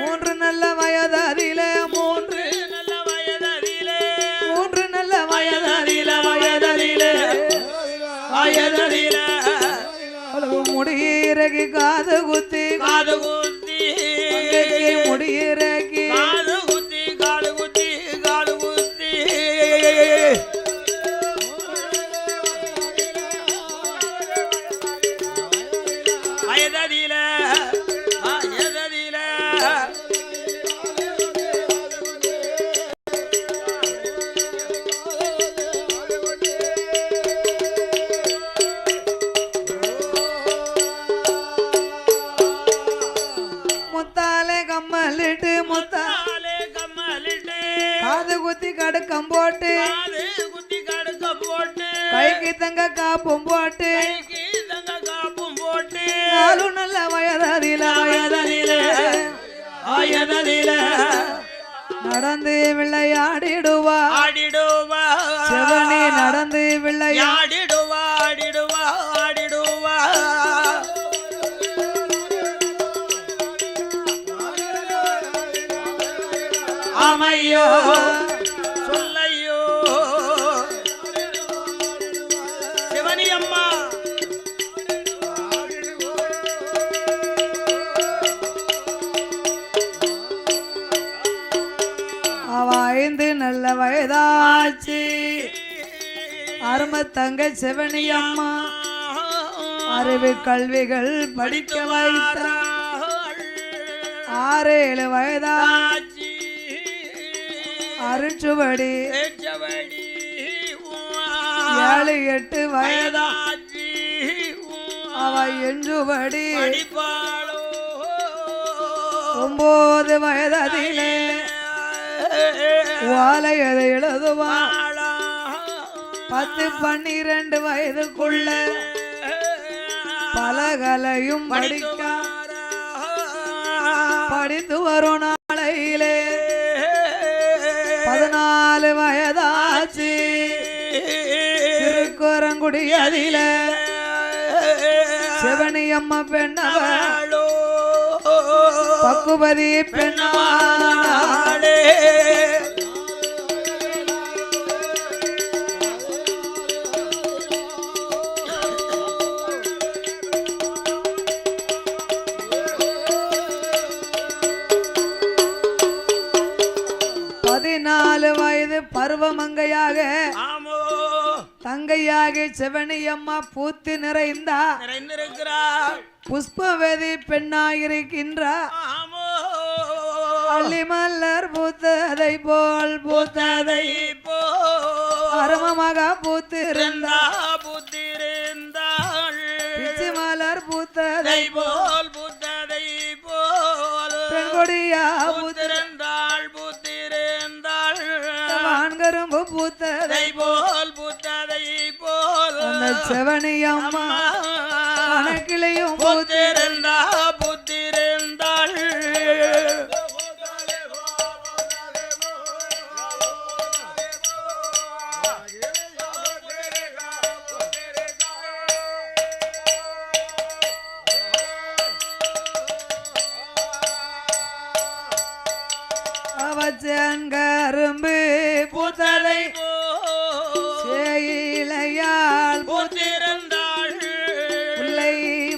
மூன்று நல்ல வயதாதிலே மூன்று நல்ல வயதாதிலே முடியிறகி காது குத்தி முடியிறகி காது குத்தி கடுக்கம் போட்டு கைக்கு தங்க காப்பும் போட்டு நாலு நல்ல வயதில நடந்து விளையாடிடுவா சிவனி நடந்து விளையாடிடுவா ஆமையோ சொல்லையோ சிவனி அம்மா அவ 5 நல்ல வயதாச்சு அரும தங்க சிவனி அம்மா அறிவு கல்விகள் படிக்க வைத்தார் 6-7 வயதாச்சு அருச்சுவடி 7-8 வயதாச்சு அவ எஞ்சுவடி 9 வயதிலே வாழையதை எழுதுவா 10-12 வயதுக்குள்ள பலகலையும் படித்து வரும் நாளையிலே 14 வயதாச்சு திருக்குறங்குடி அதில சிவனி அம்மா பெண்ணவ பக்குபதி பெண்ணவாளே வயது பருவமங்கையாக தங்கையாக சிவனி அம்மா பூத்து நிறைந்திருக்கிறார் புஷ்பவதி பெண்ணாயிருக்கின்றார் அள்ளிமல்லர் பூத்ததை போல் அருமமாக பூத்திருந்தாள் பிச்சி மலர் பூத்ததை போல் பெண்கொடியா பூத்திருந்தாள் வான்கரும்பு பூத்ததை போல் அந்த சிவனி அம்மா கணக்கிலையும் புத்திருந்தாள் அவச்சங்கரும்பு பூத்ததை சேயிலையால் புத்திருந்தாள் முல்லை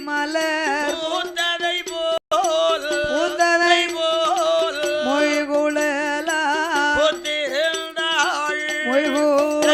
மலர் பூத்ததை பொய்கூட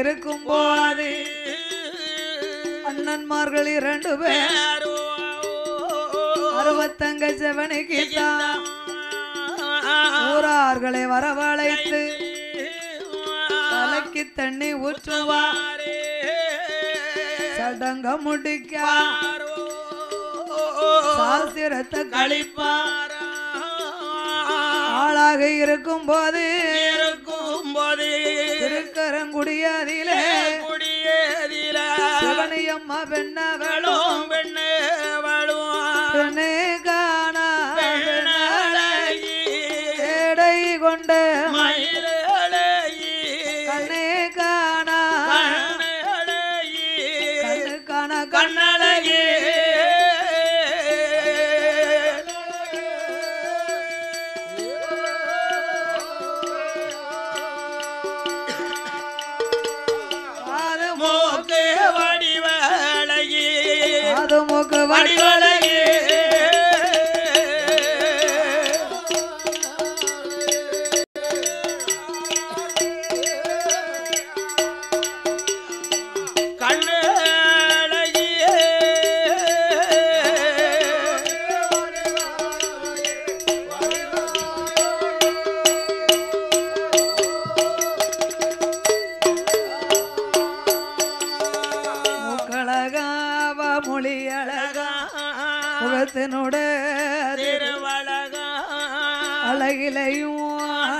இருக்கும் போது அண்ணன்மார்கள் 2 பேர் அறுபத்தங்க செவனுக்கு ஊரார்களை வரவழைத்து தலைக்கு தண்ணி ஊற்றுவார் சடங்க முடிக்க சாஸ்திரத்தை கழிப்பார் ஆளாக இருக்கும் போது திருக்கரங்குடியதிலே சிவனியம்மா பெண்ணவளும் பெண்ணே காண எடை கொண்ட கண்ணே காண கண்ணு காண கண்ணழகி மூக்கு வடிவழகி முகத்தினோட திருவழகா அழகிலையும்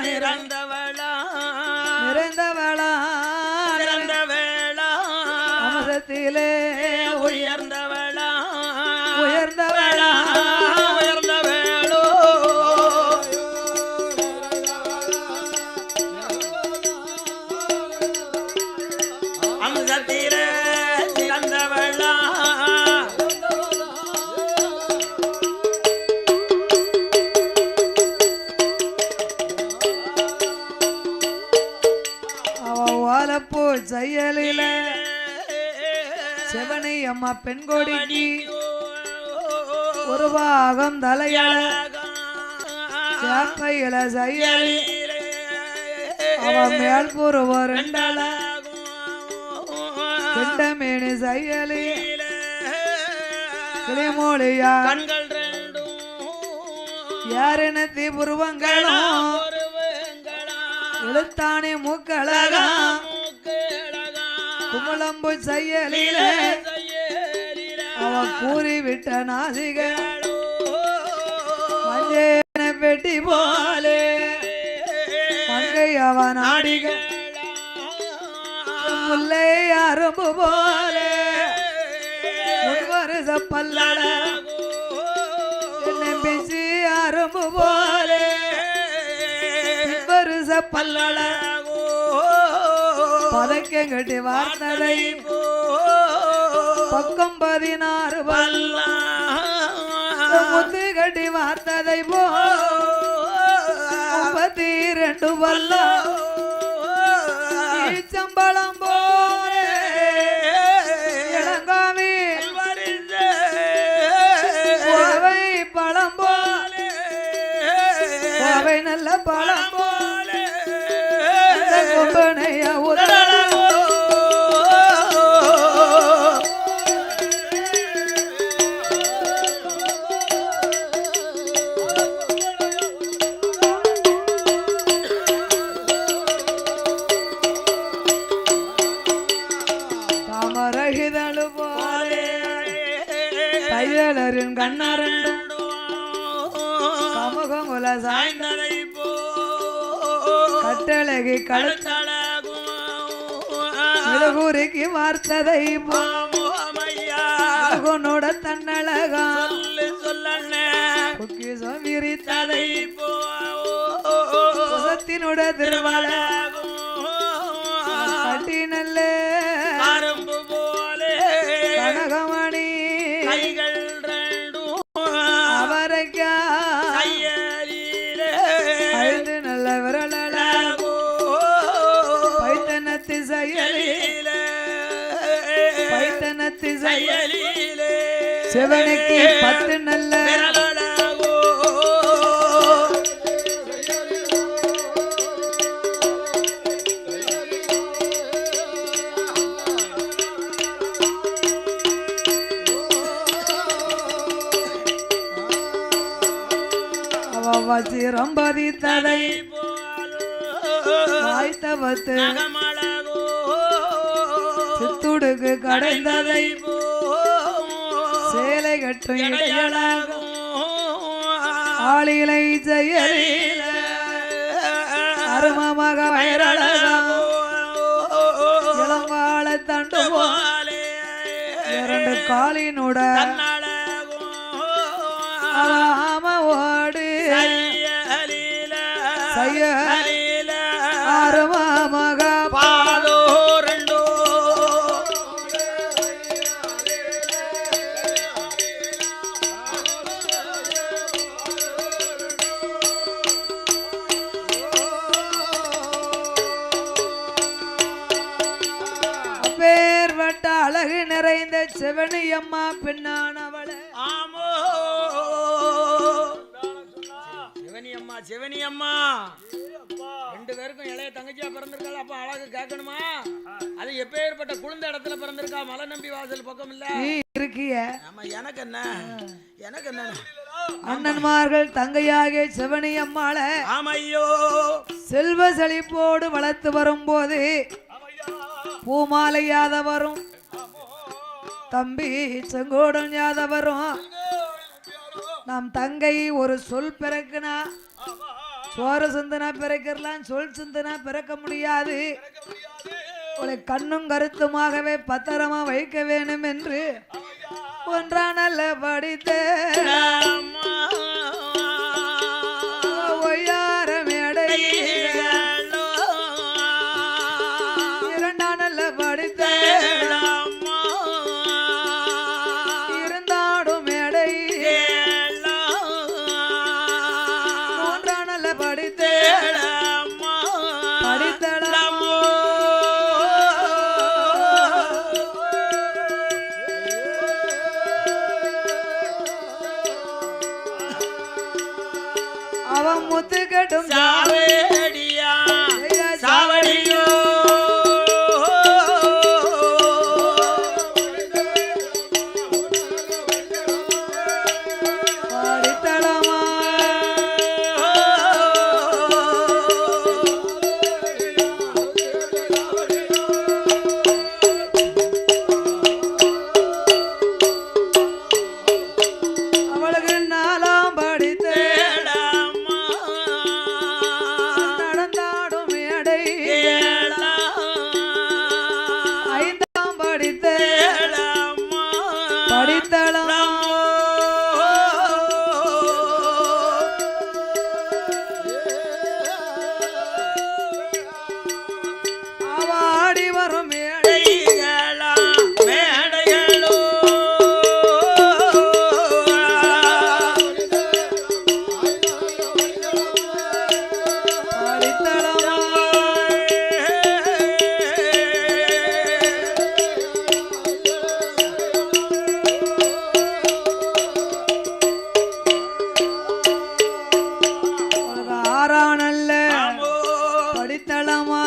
நிறைந்தவளா அமரத்திலே உயர்ந்தவளோ அமரத்திலே சிறந்தவளா வாழப்போ செயலில செவனை அம்மா பெண் கொடிக்கு ஒரு பாகம் தலையல சாப்பையில செயலி அவன் மேல் புருவ 2 கெண்டமேனி செயலி கிளிமொழியா கண்கள் 2 யாரினத்தி புருவங்களும் எழுத்தானே மூக்கழகா குமளம்பு செயலில அவ கூறிவிட்ட நாசிக மஞ்சேன பெட்டி போலே மங்கை அவன் ஆடிக முல்லை அரும்பு போலே முன்வருச பல்லட பிசி அரும்பு போலே பல்லள பதக்கங்கட்டி வார்த்ததை பக்கம் 16 பல்ல முத்து கட்டி வார்த்ததை 52 பல்ல சம்பளம் போலே இளங்காமி பழம் போலே நல்ல பழம் கொம்பனைய உதழோ தாமரகிதழு போலே தையலரின் கண்ணரண்டும் கமுகமுல சாய்ந்ததை கட்டழகி கழுத்தழகுறிக்கு வார்த்ததை போனோட தன்னழகா விரித்ததை புசத்தினோட திருவள கட்டி நல்ல கனகமணி கையலிலே சிவனுக்கு 10 நல்ல விரலழகோ வச்சிரம் பதித்ததை வாய்த்தவத்து சித்துடுக்கு கடைந்ததை சேலை கற்று இடையலாகும் ஆளிலை செயலில அருமமக வயரழகாம் இளங்கால தண்டு போலே 2 காலினுடன் ஓடு அருமமக பாதோ ரெண்டோ அப்பேர்வட்ட அழகு நிறைந்த சிவனி அம்மா பெண்ணானவளே ஆமோ சிவனி அம்மா 2 பேருக்கும் இளைய தங்கச்சியா பிறந்திருக்காள். அப்ப அழகு கேட்கணுமா? அது எப்பேற்பட்ட குழந்தை இடத்துல பிறந்திருக்கா? மலை நம்பி வாசல் பக்கம் இல்ல இருக்கிய. ஆமா, எனக்கு என்ன அண்ணன்மார்கள் தங்கையாக சிவனி அம்மாள ஆமையோ செல்வ செழிப்போடு வளர்த்து வரும்போது பூமாலை யாதவரும் தம்பி செங்கோடன் யாதவரும் நம் தங்கை ஒரு சொல் பிறக்குனா சோறு சிந்தனா பிறக்கலாம், சொல் சிந்தனா பிறக்க முடியாது. உங்களை கண்ணும் கருத்துமாகவே பத்திரமா வைக்க வேண்டும் என்று ஒன்றா நல்ல படித்த ஒய்யார மேடை 2 நல்ல படித்த இருந்தாடும் மேடை 3 நல்ல படித்த படித்தளமோ அவன் முத்து கட்டும் சாவடியா சாவடியோ படித்தளமா அவளுக்கு 4ஆம் படித்த நடந்தாடும் மேடை 5ஆம் படித்த படித்தளம் ஆடி வரும் மேடை மேடைகளோ படித்தளமா உனக்கு 6ஆம் நல்ல படித்தளமா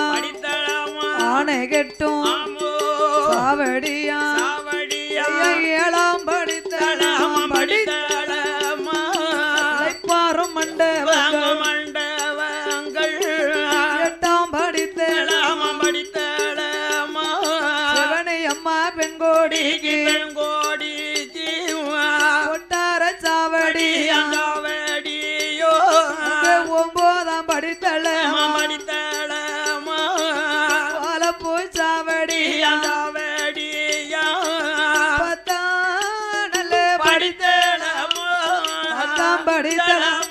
ஆணை கெட்டும் சாவடியா 7ஆம் படித்தளம் படிப்பாரும் மண்டபங்கள் 8ஆம் படித்தளம் சிவனை அம்மா பெண்கோடிக்கு கொட்டார சாவடியா 9ஆம் படித்தளம் பாலப்பூ சாவடியா 10ஆம் நல்ல படித்தளமோ 10ஆம் படித்தளம்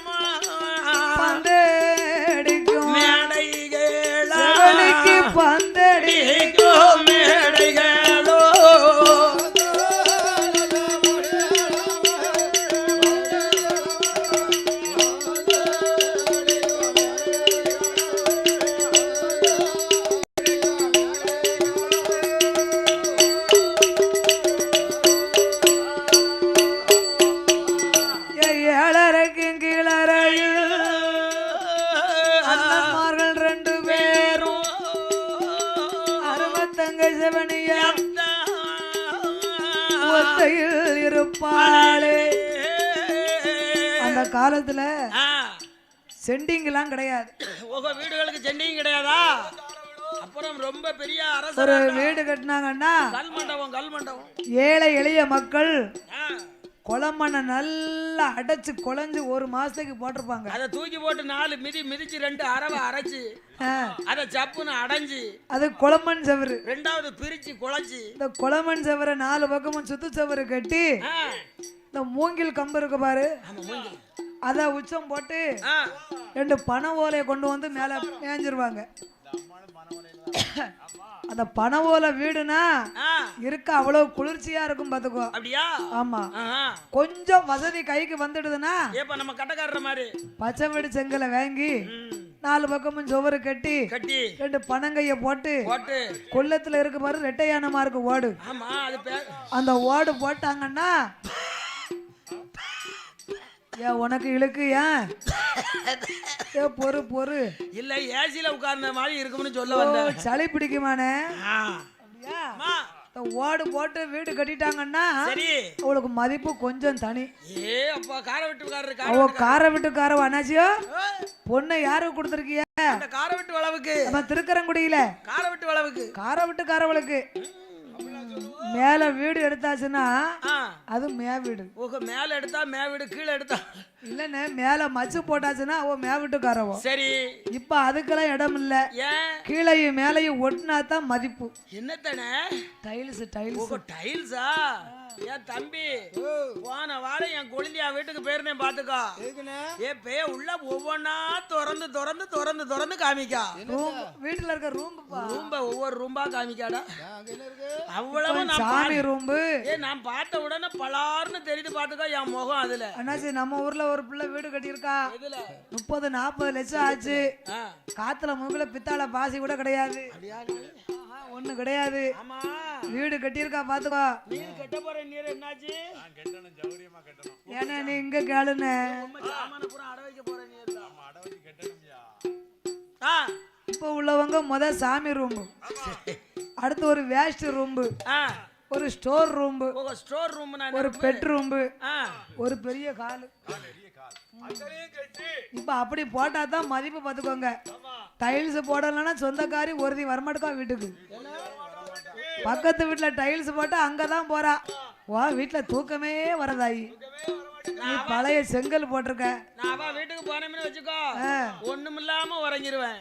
பந்தடிக்கும் சிவனுக்கு பந்தடிக்கும் மேடைகளோ காலத்துல ஆ. செண்டிங்கெல்லாம் கிடையாது. உங்க வீடுகளுக்கு சென்னையும் கிடையாதா? அப்புறம் ரொம்ப பெரிய ஒரு அரசு வீடு கட்டினாங்கன்னா கல் மண்டபம் ஏழை எளிய மக்கள் ஆ. குளமண்ணை நல்லா அடைச்சு குழஞ்சு ஒரு மாசத்துக்கு போட்டிருப்பாங்க. அதை தூக்கி போட்டு 4 மிதிச்சு 2 அரவை அரைச்சு அதை சப்புன்னு அடைஞ்சு அது குளமண் செவரு. ரெண்டாவது பிரிச்சு குழச்சி இந்த குளமண் செவரை 4 பக்கமும் சுத்து செவரு கட்டி இந்த மூங்கில் கம்பு இருக்கு பாரு, அத உச்சம் போட்டு 2 பனை ஓலையை கொண்டு வந்து மேல மேஞ்சிருவாங்க. அந்த பனை ஓலை வீடுனா இருக்க அவ்வளவு குளிர்ச்சியா இருக்கும் பாத்துக்கோ. அப்படியா? ஆமா. கொஞ்சம் வசதி கைக்கு வந்துடுதுன்னா ஏப்பா நம்ம கட்டக்காரற மாதிரி பச்சை வீடு செங்கலை வாங்கி 4 பக்கமும் சுவரு கட்டி 2 பனங்கைய போட்டு கொல்லத்துல இருக்கு பாரு ரெட்டையானமா இருக்கு ஓடு. ஆமா, அது அந்த ஓடு போட்டாங்கன்னா ஏன் உனக்கு இழுக்கு? ஏன் பொறு இல்ல ஏசில உட்கார்ந்த மாதிரி இருக்கும்னு சொல்ல வந்தேன். சளி பிடிக்குமானே? ஓடு போட்டு வீடு கட்டிட்டாங்கன்னா அவளுக்கு மதிப்பு கொஞ்சம் தனி. கார வீட்டுக்கார அண்ணாச்சியோ பொண்ணு யாருக்கு கொடுத்துருக்கிய? கார வீட்டு வளவுக்கு திருக்கரங்குடியில கார வீட்டுக்காரவளுக்கு மேல வீடு எடுத்தாச்சுன்னா அது மே வீடு. மேல எடுத்தா மே வீடு, கீழே எடுத்தா இல்லன்னு மேல மச்சு போட்டாச்சுன்னா அவ மே வீட்டுக்காரவோ. சரி, இப்ப அதுக்கெல்லாம் இடம் இல்ல. கீழையும் மேலையும் ஒட்டினாதான் மதிப்பு. என்னத்தானே டைல்ஸா? என் தம்பி போன வாரம் என் குழந்தையா வீட்டுக்கு போயிருந்தேன் பாத்துக்கா. உள்ள ஒவ்வொன்னா திறந்து காமிக்கா. வீட்டுல இருக்க ரூம் ஒவ்வொரு ரூம்பா காமிக்காடா. அவ்வளவு சாமி ரூம். நான் பார்த்த உடனே பலார்னு தெரியுது பாத்துக்கா என் முகம். அதுல அண்ணாச்சி நம்ம ஊர்ல ஒரு பிள்ளை வீடு கட்டியிருக்கா. 30-40 லட்சம் ஆச்சு. காத்துல முகல பித்தாள பாசி கூட கிடையாது, ஒண்ணு கிடையாது. வீடு கட்டியிருக்கா பாத்துக்கோ. ஏன்னா நீ இங்க கேளுன இப்ப உள்ளவங்க முத சாமி ரூம், அடுத்து ஒரு வேஸ்ட் ரூம், ஒரு ஸ்டோர் ரூம், ஒரு பெட்ரூம், ஒரு பெரிய கால். இப்ப அப்படி போட்டா தான் மதிப்பு பாத்துக்கோங்க. டைல்ஸ் போடலன்னா சொந்தக்காரி ஒருத்தி வரமாட்டுக்கா வீட்டுக்கு. பக்கத்து வீட்டுல டைல்ஸ் போட்டா அங்கதான் போறா. வா வீட்டுல தூக்கமே வரதாயி. நீ பழைய செங்கல் போட்டிருக்க. நான் வீட்டுக்கு போனேன்னு வச்சுக்கோ, ஒண்ணும் இல்லாம உறங்கிருவேன்.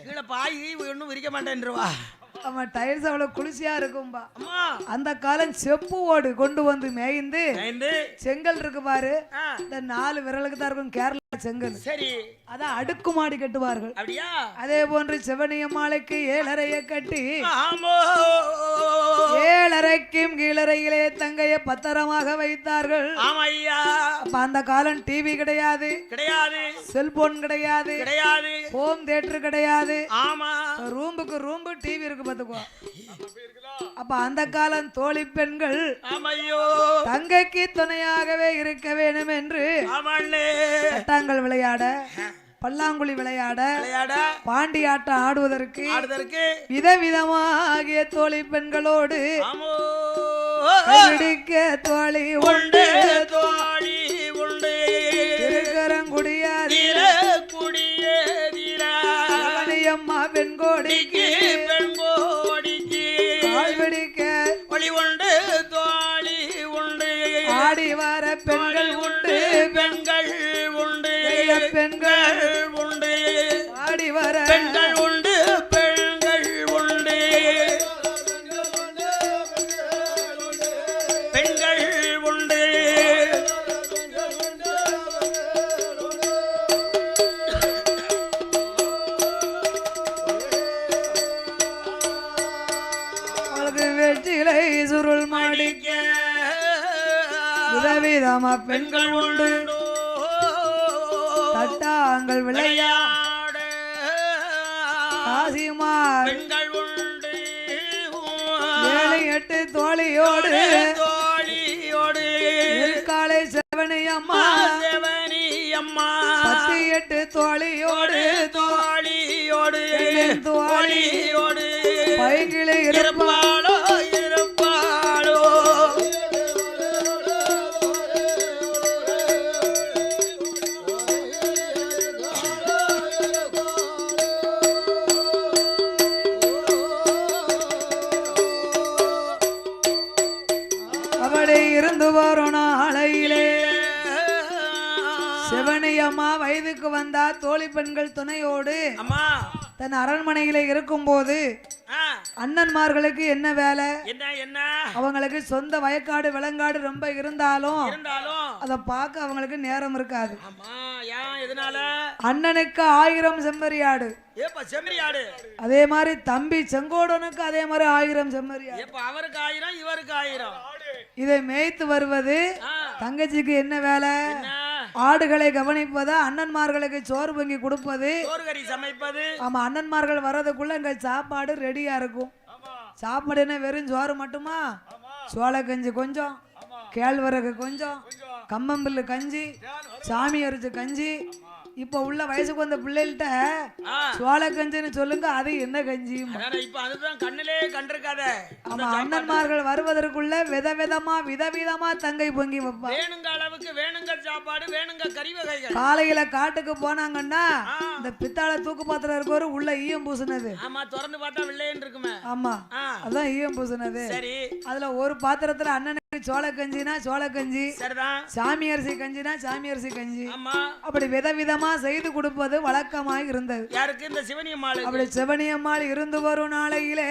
கீழே பாய் ஒண்ணும் விரிக்க மாட்டேன்ருவா. ஆமா, டைல்ஸ் அவ்வளவு குளிர்ச்சியா இருக்கும்பா. அந்த காலம் செப்பு ஓடு கொண்டு வந்து மேய்ந்து செங்கல் இருக்கு பாரு, இந்த 4 விரலுக்கு தான் இருக்கும் கேரளா செங்கல். சரி, அதான் அடுக்குமாடி கட்டுவார்கள். அப்படியா? அதே போன்று செவனிய மாலைக்கு 7.5 கட்டி 7.5க்கும் கீழறையிலே தங்கைய பத்திரமாக வைத்தார்கள். அப்ப அந்த காலம் டிவி கிடையாது, செல்போன் கிடையாது, ஹோம் தியேட்டர் கிடையாது. ரூமுக்கு ரூம் டிவி இருக்கு பாத்துக்கோ. அப்ப அந்த காலம் தோழி பெண்கள் தங்கைக்கு துணையாகவே இருக்க வேண்டும் என்று கட்டாங்கள் விளையாட, பல்லாங்குழி விளையாட, பாண்டியாட்டம் ஆடுவதற்கு விதவிதமாகிய தோழி பெண்களோடு தோழி உண்டு திருக்கரங்குடியம்மா பெண்கோடிக்கு ஆடி வர பெண்கள் உண்டு, பெண்கள் உண்டு, ஆடி வர பெண்கள் உண்டு, பெண்கள் உண்டு. வெற்றிலை சுருள் மாடிக்க விதவிதமா பெண்கள் உண்டு. தட்டாங்கள் விளையாட காசிமா பெண்கள் உண்டு. 7-8 தோழியோடு காலை செவனியம்மா 10-8 தோழியோடு பைகிலே இருப்பாளோ சிவனியம்மா வயதுக்கு வந்தா தோழி பெண்கள் துணையோடு அம்மா தன் அரண்மனையில இருக்கும்போது அண்ணன்மார்களுக்கு என்ன வேலை? என்ன அவங்களுக்கு சொந்த வயக்காடு விலங்காடு ரொம்ப இருந்தாலும் அத பார்க்க அவங்களுக்கு நேரம் இருக்காது. அண்ணனுக்கு 1000 செம்மறியாடு, அதே மாதிரி தம்பி செங்கோடனுக்கு அதே மாதிரி 1000 செம்மறியாடு. அவருக்கு 1000 இவருக்கு 1000. இதை மேய்த்து வருவது தங்கச்சிக்கு என்ன வேலை? ஆடுகளை கவனிப்பது, அண்ணன்மார்களுக்கு சோறு பொங்கி கொடுப்பது, சமைப்பது. ஆமா, அண்ணன்மார்கள் வர்றதுக்குள்ள இங்க சாப்பாடு ரெடியா இருக்கும். சாப்பாடு என்ன வெறும் சோறு மட்டுமா? சோள கஞ்சி கொஞ்சம், கேழ்வரகு கொஞ்சம், கம்மம்பில்லு கஞ்சி, சாமி அரிசி கஞ்சி. இப்ப உள்ள வயசுக்கு வந்த பிள்ளைகிட்ட சோள கஞ்சின்னு சொல்லுங்க, அது என்ன கஞ்சி? ஆமா, அண்ணன்மார்கள் வருவதற்குள்ள விதவிதமா விதவிதமா தங்கை பொங்கி வைப்பா. வேணுங்க அளவுக்கு வேணுங்க சாப்பாடு, வேணுங்க கறி வகைகள். காலையில காட்டுக்கு போனாங்கன்னா இந்த பித்தாள தூக்கு பாத்திரம் இருக்கவரு உள்ள ஈயம் பூசினது. ஆமா, திறந்து பார்த்தா வெள்ளையன் இருக்குமே. ஆமா, அதான் ஈயம் பூசினது. சரி, அதுல ஒரு பாத்திரத்துல அண்ணனுக்கு சோள கஞ்சினா சோள கஞ்சி, சாமி அரிசி கஞ்சினா சாமி அரிசி கஞ்சி. அப்படி விதவிதமா செய்து கொடுப்பது வழக்கமாக இருந்தது. யாருக்கு? இந்த சிவனியம்மாள். அப்படி சிவனியம்மாள் இருந்து வரும் நாளையிலே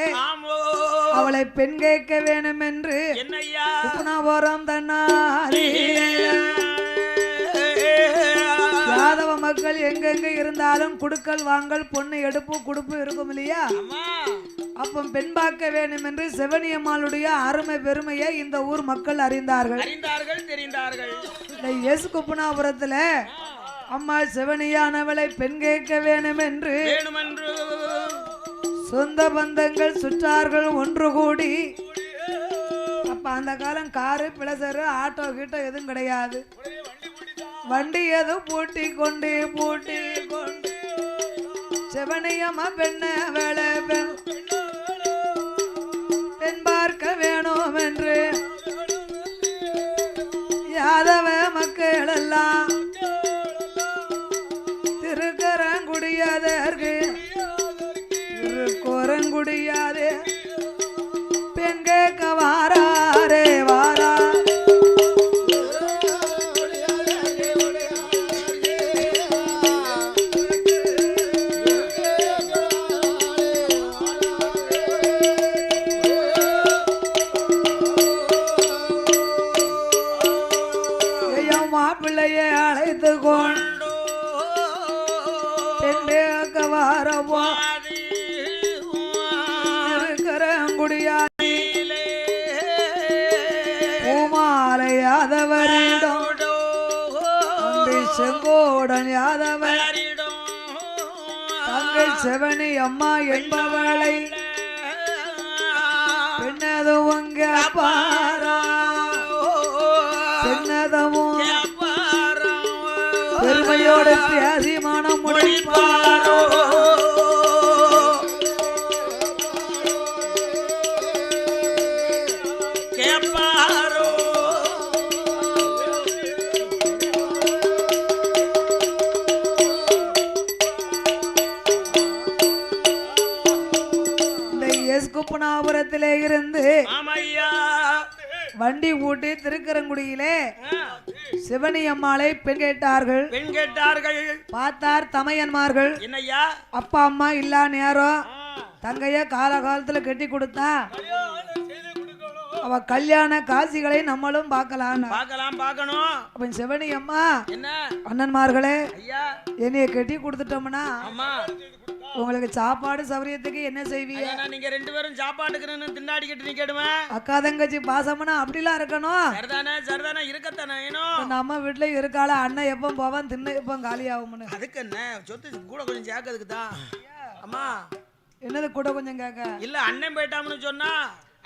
அவளை பெண் கேட்க வேணும் என்று உப்புனாபுரம் தன்னாரி யாதவ மக்கள் எங்கெங்க இருந்தாலும் குடுக்கல் வாங்கல் பொண்ணு எடுப்பு குடுப்பு இருக்கும் இல்லையா? அப்ப பெண் பார்க்க வேண்டும் என்று சிவனியம்மாளுடைய அருமை பெருமையை இந்த ஊர் மக்கள் அறிந்தார்கள், தெரிந்தார்கள். இந்த எஸ் குப்புனாபுரத்துல அம்மா சிவனியானவளை பெண் கேட்க வேணும் என்று சொந்த பந்தங்கள் சுற்றார்கள் ஒன்று கூடி. அப்ப அந்த காலம் காரு பிளசரு ஆட்டோ கீட்டோ எதுவும் கிடையாது. வண்டி எதுவும் பூட்டி கொண்டு சிவனியம்மா பெண்ண வேலை பெண் பார்க்க வேணும் என்று யாதவ மக்கள் எல்லாம் திருக்கரங்குடியாதற்கு திருக்கோரங்குடியாதே பெண் கேட்க வாராரே வாரா. மாப்பிள்ளையை அழைத்து கொண்டு பூமாலை யாதவரிடம் செங்கோடன் யாதவரிடம் தங்கை செவனி அம்மா என்பவளை பெண்ணதும் பாரா பெண்ணதமும் பெருமையோடு தியாசிமானம் முடிப்பாரோ. குப்புனாபுரத்திலே இருந்து வண்டி பூட்டி திருக்கரங்குடியிலே சிவனியம்மாளை பெண் கேட்டார்கள். பார்த்தார் தமையன்மார்கள். என்னையா அப்பா அம்மா இல்லா நேரம் தங்கைய காலகாலத்துல கட்டி கொடுத்தா அவ கல்யாண காட்சிகளை நம்மளும் பார்க்கணும். அப்ப சிவனியம்மா அண்ணன்மார்களே என்னைய கட்டி கொடுத்துட்டோம்னா உங்களுக்கு சாப்பாடு சௌரியத்துக்கு என்ன செய்வீங்க? நீங்க ரெண்டு பேரும் சாப்பாட்டுக்கு திண்டாடிக்கிட்டு நிக்கணுமா? அக்கா தங்கச்சி பாசம்னா அப்படிலாம் இருக்கணும். சரிதானே இருக்கத்தானே. நம்ம வீட்டுல இருக்கால அண்ணன் எப்ப போவான் தின்ன எப்ப காலி ஆகும்னு. அதுக்கு என்ன சொத்து கூட கொஞ்சம் சேர்க்கறதுக்கு தான். அம்மா என்னது கூட கொஞ்சம் கேட்க இல்ல, அண்ணன் போயிட்டாம்னு சொன்னா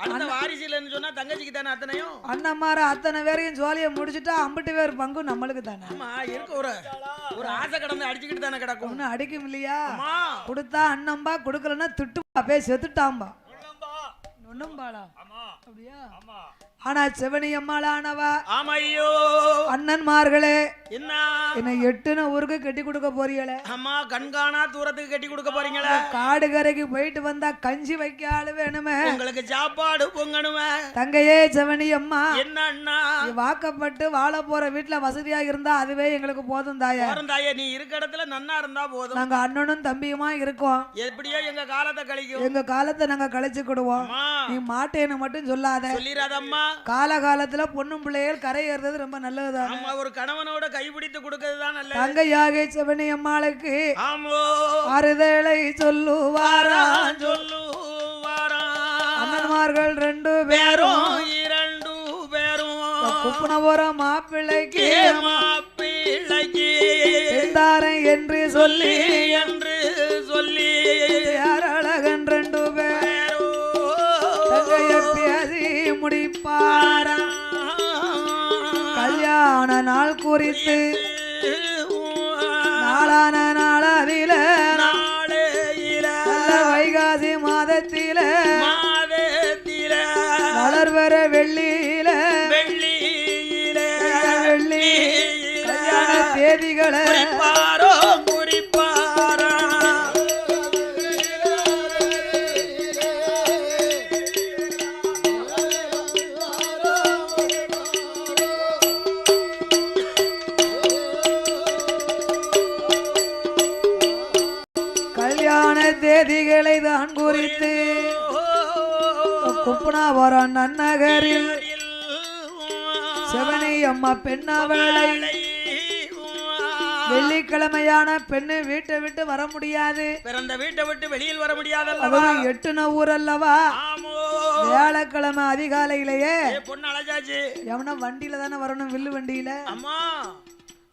அடுத்த வாரிசுலன்னு சொன்னா தங்கச்சிக்கு தானே அத்தனையும். அண்ணன்மார அத்தனை பேரையும் ஜோலியை முடிச்சுட்டா 50 பேர் பங்கு நம்மளுக்கு தானே. ஆமா, இருக்க ஒரு ஆசை கடந்து அடிச்சுக்கிட்டு தானே கிடக்கும். ஒன்னும் அடிக்கும் இல்லையா? கொடுத்தா அண்ணம்பா, கொடுக்கலன்னா திட்டுப்பா, போய் செத்துட்டாம்பா ஒண்ணும்பாளா அப்படியா? ஆனா சிவனியம்மாளானவா அண்ணன்மார்களே என்ன என்ன எட்டுன ஊருக்கு கட்டி கொடுக்க போறீங்களே? அம்மா கண்காணா தூரத்துக்கு கட்டி கொடுக்க போறீங்களா? காடு கரைக்கு போயிட்டு வந்தா கஞ்சி வைக்க ஆளு வேணுமே, உங்களுக்கு சாப்பாடு பொங்கணுமே. தங்கையே செவனி அம்மா, என்ன அண்ணா வாக்கப்பட்டு வாழ போற வீட்டுல வசதியா இருந்தா அதுவே எங்களுக்கு போதும் தாயே. தாயே நீ இருக்க இடத்துல நன்னா இருந்தா போதும். நாங்க அண்ணனும் தம்பியுமா இருக்கோம், எப்படியோ எங்க காலத்தை கழிக்கும். எங்க காலத்தை நாங்க கழிச்சுக்கிடுவோம். நீ மாட்டேன்னு மட்டும் சொல்லாத, சொல்லிராதம்மா. காலகாலத்துல பொண்ணும் பிள்ளைகள் கரை ஏறுறது ரொம்ப நல்லதுதான். ஆமா, ஒரு கணவனோட கைபிடித்து கொடுக்கறதுதான் நல்லது. தங்கையாக செவனி அம்மாளுக்கு ஆமோ ஆறுதலை சொல்லுவாரா சொல்லுவாரா. அண்ணன்மார்கள் 2 பேரும் 2 பேரும் குப்புன போற மாப்பிள்ளைக்கு இருந்தாரன் என்று சொல்லி யார் அழகன் 2 பேரும் தங்கைய பேசி முடிப்பாரா. கல்யாண நாள் குறித்து நாளான நாளில வைகாசி மாதத்தில வளர்வர வெள்ளியில வெள்ளி கல்யாண தேதிகளை தேதிகளை தான் குறித்து குப்பனாபுரம் நன்னகரில் செவனி அம்மா பெண்ணாவளை வெள்ளிக்கிழமையான பெண்ணு வீட்டை விட்டு வர முடியாது, பிறந்த வீட்டை விட்டு வெளியில் வர முடியாது. எட்டுன ஊர் அல்லவா, வியாழக்கிழமை அதிகாலையிலேயே பொண்ணு அழைச்சாச்சு. எவனா வண்டியில தானே வரணும், வில்லு வண்டியில. அம்மா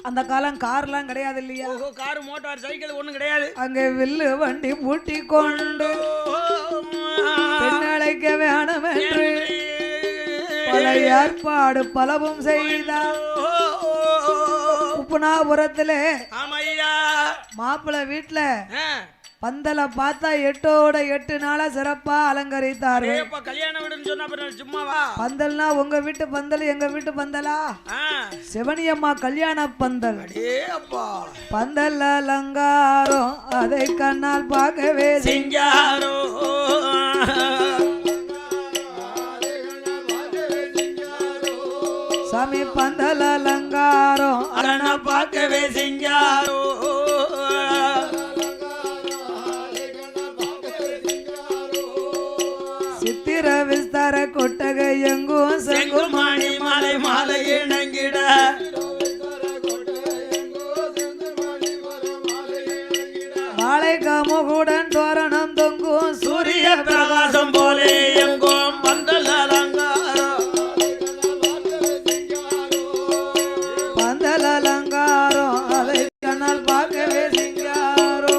அந்த காலம் கார்லாம் கிடையாது இல்லையா, கார் மோட்டார் சைக்கிள் ஒண்ணும் கிடையாது. அங்க வில்லு வண்டி பூட்டி கொண்டு பெண் அழைக்க வேணும் என்று பல ஏற்பாடு பலவும் செய்தார். உப்புனாபுரத்துல மாப்பிள்ளை வீட்டுல பந்தல பார்த்தா 8 நாளா சிறப்பா அலங்கரித்தார்கள். பந்தல்னா உங்க வீட்டு பந்தல் எங்க வீட்டு பந்தலா? சிவனியம்மா கல்யாண பந்தல். பந்தல் அலங்காரம் அதை கண்ணால் பார்க்கவே செஞ்சாரோ. சாமி பந்தல் அலங்காரம் அரணா பார்க்கவே செஞ்சாரோ. சித்திர விஸ்தார கொட்டகை எங்கும் செங்குமாணி மாலை மாலை இணங்கிட மாலை காமுகுடன் தோரணம் தொங்கும் சூரிய பிரகாசம் போலே எங்கும் பந்தல் அலங்காரம் பந்தல் அலங்காரம் அதை கண்ணால் பார்க்கவே செஞ்சாரோ.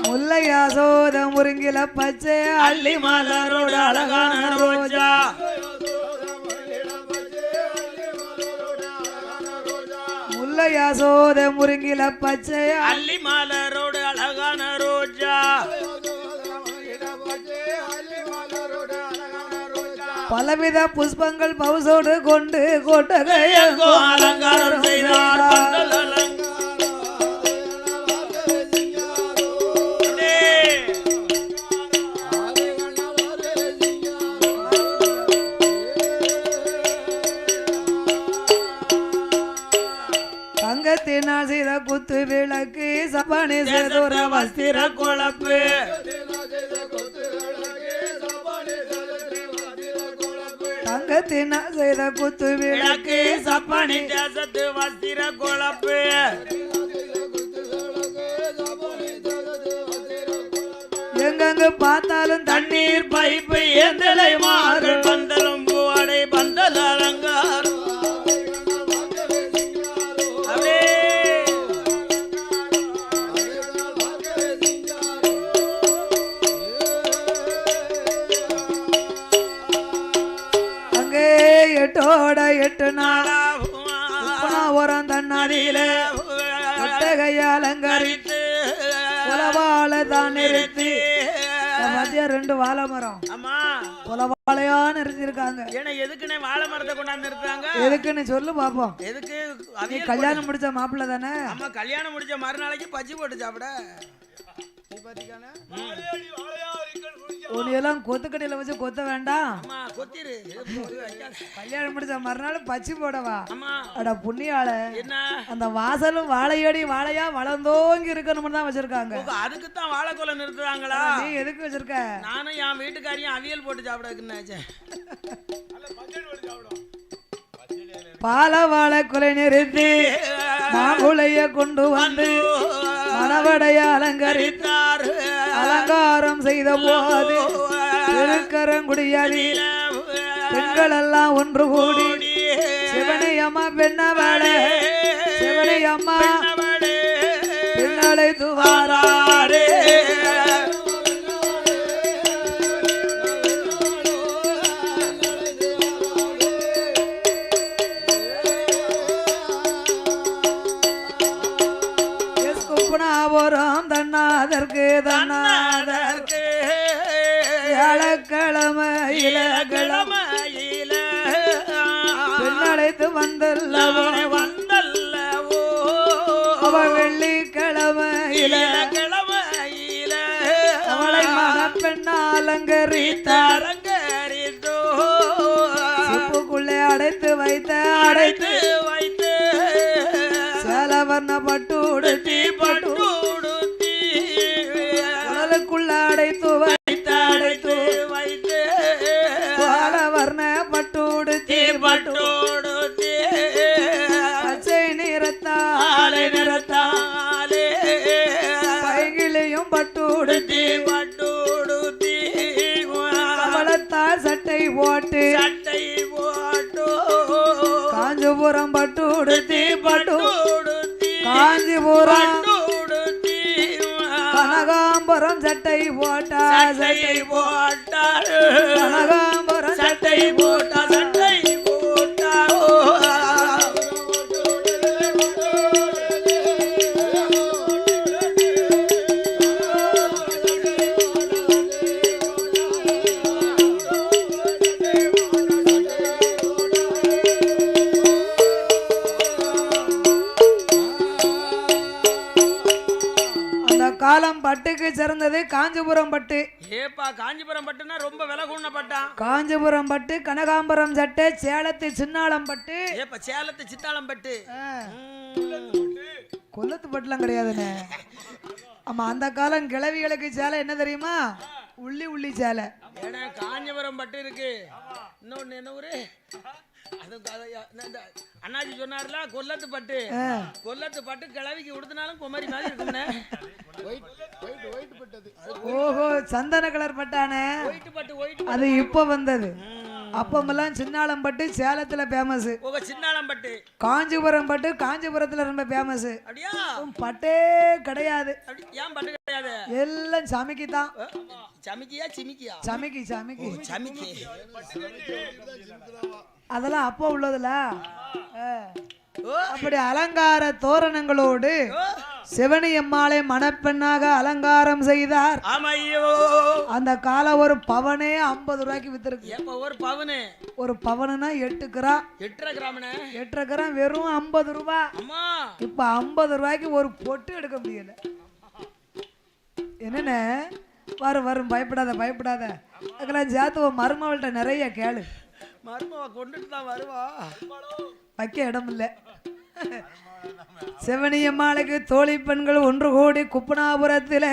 முல்லையாசோத முருங்கில பச்சை அள்ளி மலரோட அழகான ரோஜா முல்லையாசோத முருங்கில பச்சை அள்ளி மலரோடு அழகான ரோஜா பலவித புஷ்பங்கள் பவுசோடு கொண்டு கொட்டகையோ அலங்காரம் செய்தார். தங்கத்தினால் செய்த குத்து விளக்கு சப்பானி சேதோர வஸ்திர கொழப்பு தங்கத்தினால் செய்த குத்து விளக்கு சப்பானி தேசத்து வஸ்திர கொழப்பு எங்கெங்கு பார்த்தாலும் தண்ணீர் பைப்பு ஏந்தலை மாறும் பந்தலும் பூவாடை பந்தல் அலங்காரம் அங்கே 8 நாளா உரம் தன்னாடியில கொட்டகையை அலங்கரித்து உலவாழ தான் நிறுத்தி மத்திய 2 வாழை மரம் கொலவாளையா நிறுத்திருக்காங்க. ஏன்னா எதுக்குன்னு வாழை மரத்தை கொண்டாந்து நிறுத்துறாங்க? எதுக்குன்னு சொல்லு பாப்போம். எதுக்கு? நீ கல்யாணம் முடிச்ச மாப்பிள்ள தானே? அம்மா கல்யாணம் முடிச்ச மறுநாளைக்கு பஜ்ஜி போட்டு சாப்பிட. உன்னையெல்லாம் கொத்துக்கடையில வச்சு கொத்த வேண்டாம். அம்மா கொத்திரு. கல்யாணம் முடிச்ச மறுநாள் பச்சி போடவா? அம்மா அட புண்ணியால என்ன அந்த வாசலும் வாழையடி வாழையா வளர்ந்தோங்கி இருக்கணும்னு தான் வச்சிருக்காங்க. அதுக்கு தான் வாழைக்கோலை நிறுத்துறாங்களா? நீ எதுக்கு வச்சிருக்க? நானும் என் வீட்டுக்காரையும் அவியல் போட்டு சாப்பிடக்குன்னு பால வாழை கொலை நிறுத்தி மாங்குளைய கொண்டு வந்து மணவடைய அலங்கரித்தார். அலங்காரம் செய்த போது திருக்கரங்குடியாடி பெண்கள் எல்லாம் ஒன்று கூடி சிவனை அம்மா பெண்ணவளே, சிவனை அம்மா பெண்ணலை துவாரே. தன்னாதற்கு தன்னாதற்கு ஏழக்கிழமையில கிழமையில பெண்ணழைத்து வந்தல்லவோ வந்தல்லவோ அவ வெள்ளிக்கிழமையில கிழமையில அவளை மணப்பெண்ணா அலங்கரித்தோ சிப்புக்குள்ளே அடைத்து வைத்து சேலவர்ண பட்டு உடுத்தி உடலுக்குள்ள அடைத்து வைத்து சேலவர்ண பட்டு உடுத்தி பச்சை நிறத்தாலே பைகிலையும் பட்டு உடுத்தி அவளத்தால் சட்டை போட்டு காஞ்சிபுரம் பட்டு உடுத்தி காஞ்சிபுரம் கனகாம்பரம் சட்டை போட்டாள் கனகாம்பரம் சட்டை போட்டா காலம் பட்டுக்கு சிறந்தது காஞ்சிபுரம் பட்டு. ஏப்பா காஞ்சிபுரம் பட்டுனா ரொம்ப விலை கூடின பட்டான். காஞ்சிபுரம் பட்டு, கனகாம்பரம் சட்டை, சேலத்து சின்னாளம் பட்டு. ஏப்பா சேலத்து சித்தாளம் பட்டு. கொல்லத்து பட்டுலாம் கிடையாதுண்ணே. ஆமா, அந்த காலம் கிழவிகளுக்கு சேலை என்ன தெரியுமா? உள்ளி சேலை. ஏன்னா காஞ்சிபுரம் பட்டு இருக்கு. இன்னொன்னு என்ன ஊரு? அண்ணாச்சி சொன்னார்ல கொல்லத்து பட்டு கிழவிக்கு உடுத்தினாலும் குமரி மாதிரி இருக்கும்னே. ஓஹோ, சந்தன கலர் பட்டானே. அது இப்ப வந்தது. அப்பமெல்லாம் சின்னாளம் பட்டு சேலத்துல பேமஸ். சின்னாளம் பட்டு காஞ்சிபுரம் பட்டு காஞ்சிபுரத்துல ரொம்ப பேமஸ். பட்டே கிடையாது. ஏன் பட்டு கிடையாது? எல்லாம் சமைக்கி தான். சமைக்கி அதெல்லாம் அப்போ உள்ளதுல. அப்படி அலங்கார தோரணங்களோடு சிவனியம்மாளை மணப்பெண்ணாக அலங்காரம் செய்தார். அந்த காலம் ஒரு பவனே 50 ரூபாய்க்கு வித்திருக்கு. ஒரு பவனுனா 8 கிராம் வெறும் 50 ரூபாய். இப்ப 50 ரூபாய்க்கு ஒரு பொட்டு எடுக்க முடியல. என்னன்னு வரும் பயப்படாத. அதுக்கெல்லாம் சேர்த்து மருமவள்கிட்ட நிறைய கேளு. மருமவ கொண்டுட்டு தான் வருவா. வைக்க இடம் இல்லை. சிவனியம்மாளுக்கு தோழி பெண்கள் ஒன்று கூடி குப்பனாபுரத்திலே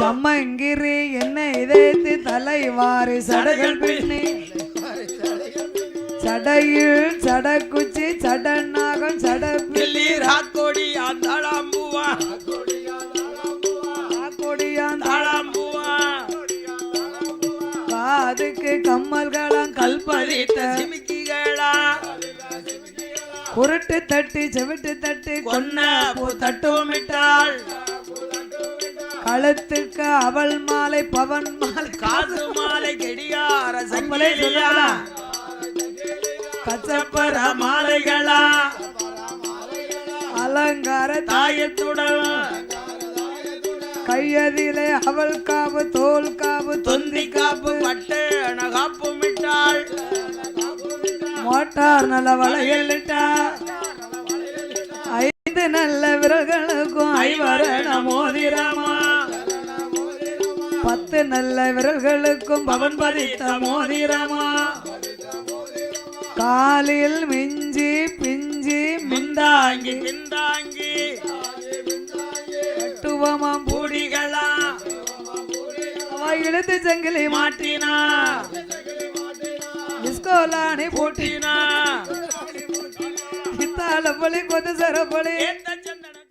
சம்மங்கிரி என்ன இதயத்து தலைவாரி சடகள் பின்னி சடையில் சடக்குச்சி சடநாகம் சடப்பில்லி ராக்கோடி ஆந்தாளாம்புவா காதுக்கு கம்மல்களாம் கல்பதித்த குருட்டு தட்டி செவிட்டு தட்டி கொன்ன பூ தட்டுமிட்டாள். கழுத்துக்கு அவள் மாலை பவன் மாலை காசு மாலை கெடியார கச்சப்பர மாலைகளா அலங்கார தாயத்துடன் கையதிலே அவள் காப்பு தோல் காப்பு தொந்தி காப்பு பட்டு அணகாப்பு மிட்டாள் மோட்டார் நல்ல வளையல் இட்டார் 5 நல்ல விரல்களுக்கும் 5 வரண மோதிரமா 10 நல்ல விரல்களுக்கும் பவன் பதித்த மோதிரமா காலில் மிஞ்சி பிஞ்சி மிந்தாங்கி பிந்தாங்கி கட்டுவமாம் பூடிகளா இழுத்து சங்கிலி மாட்டினா இஸ்கோலானி பூட்டினா இத்தால பொலி கொத்து சர பொலி ஏத்த சந்தன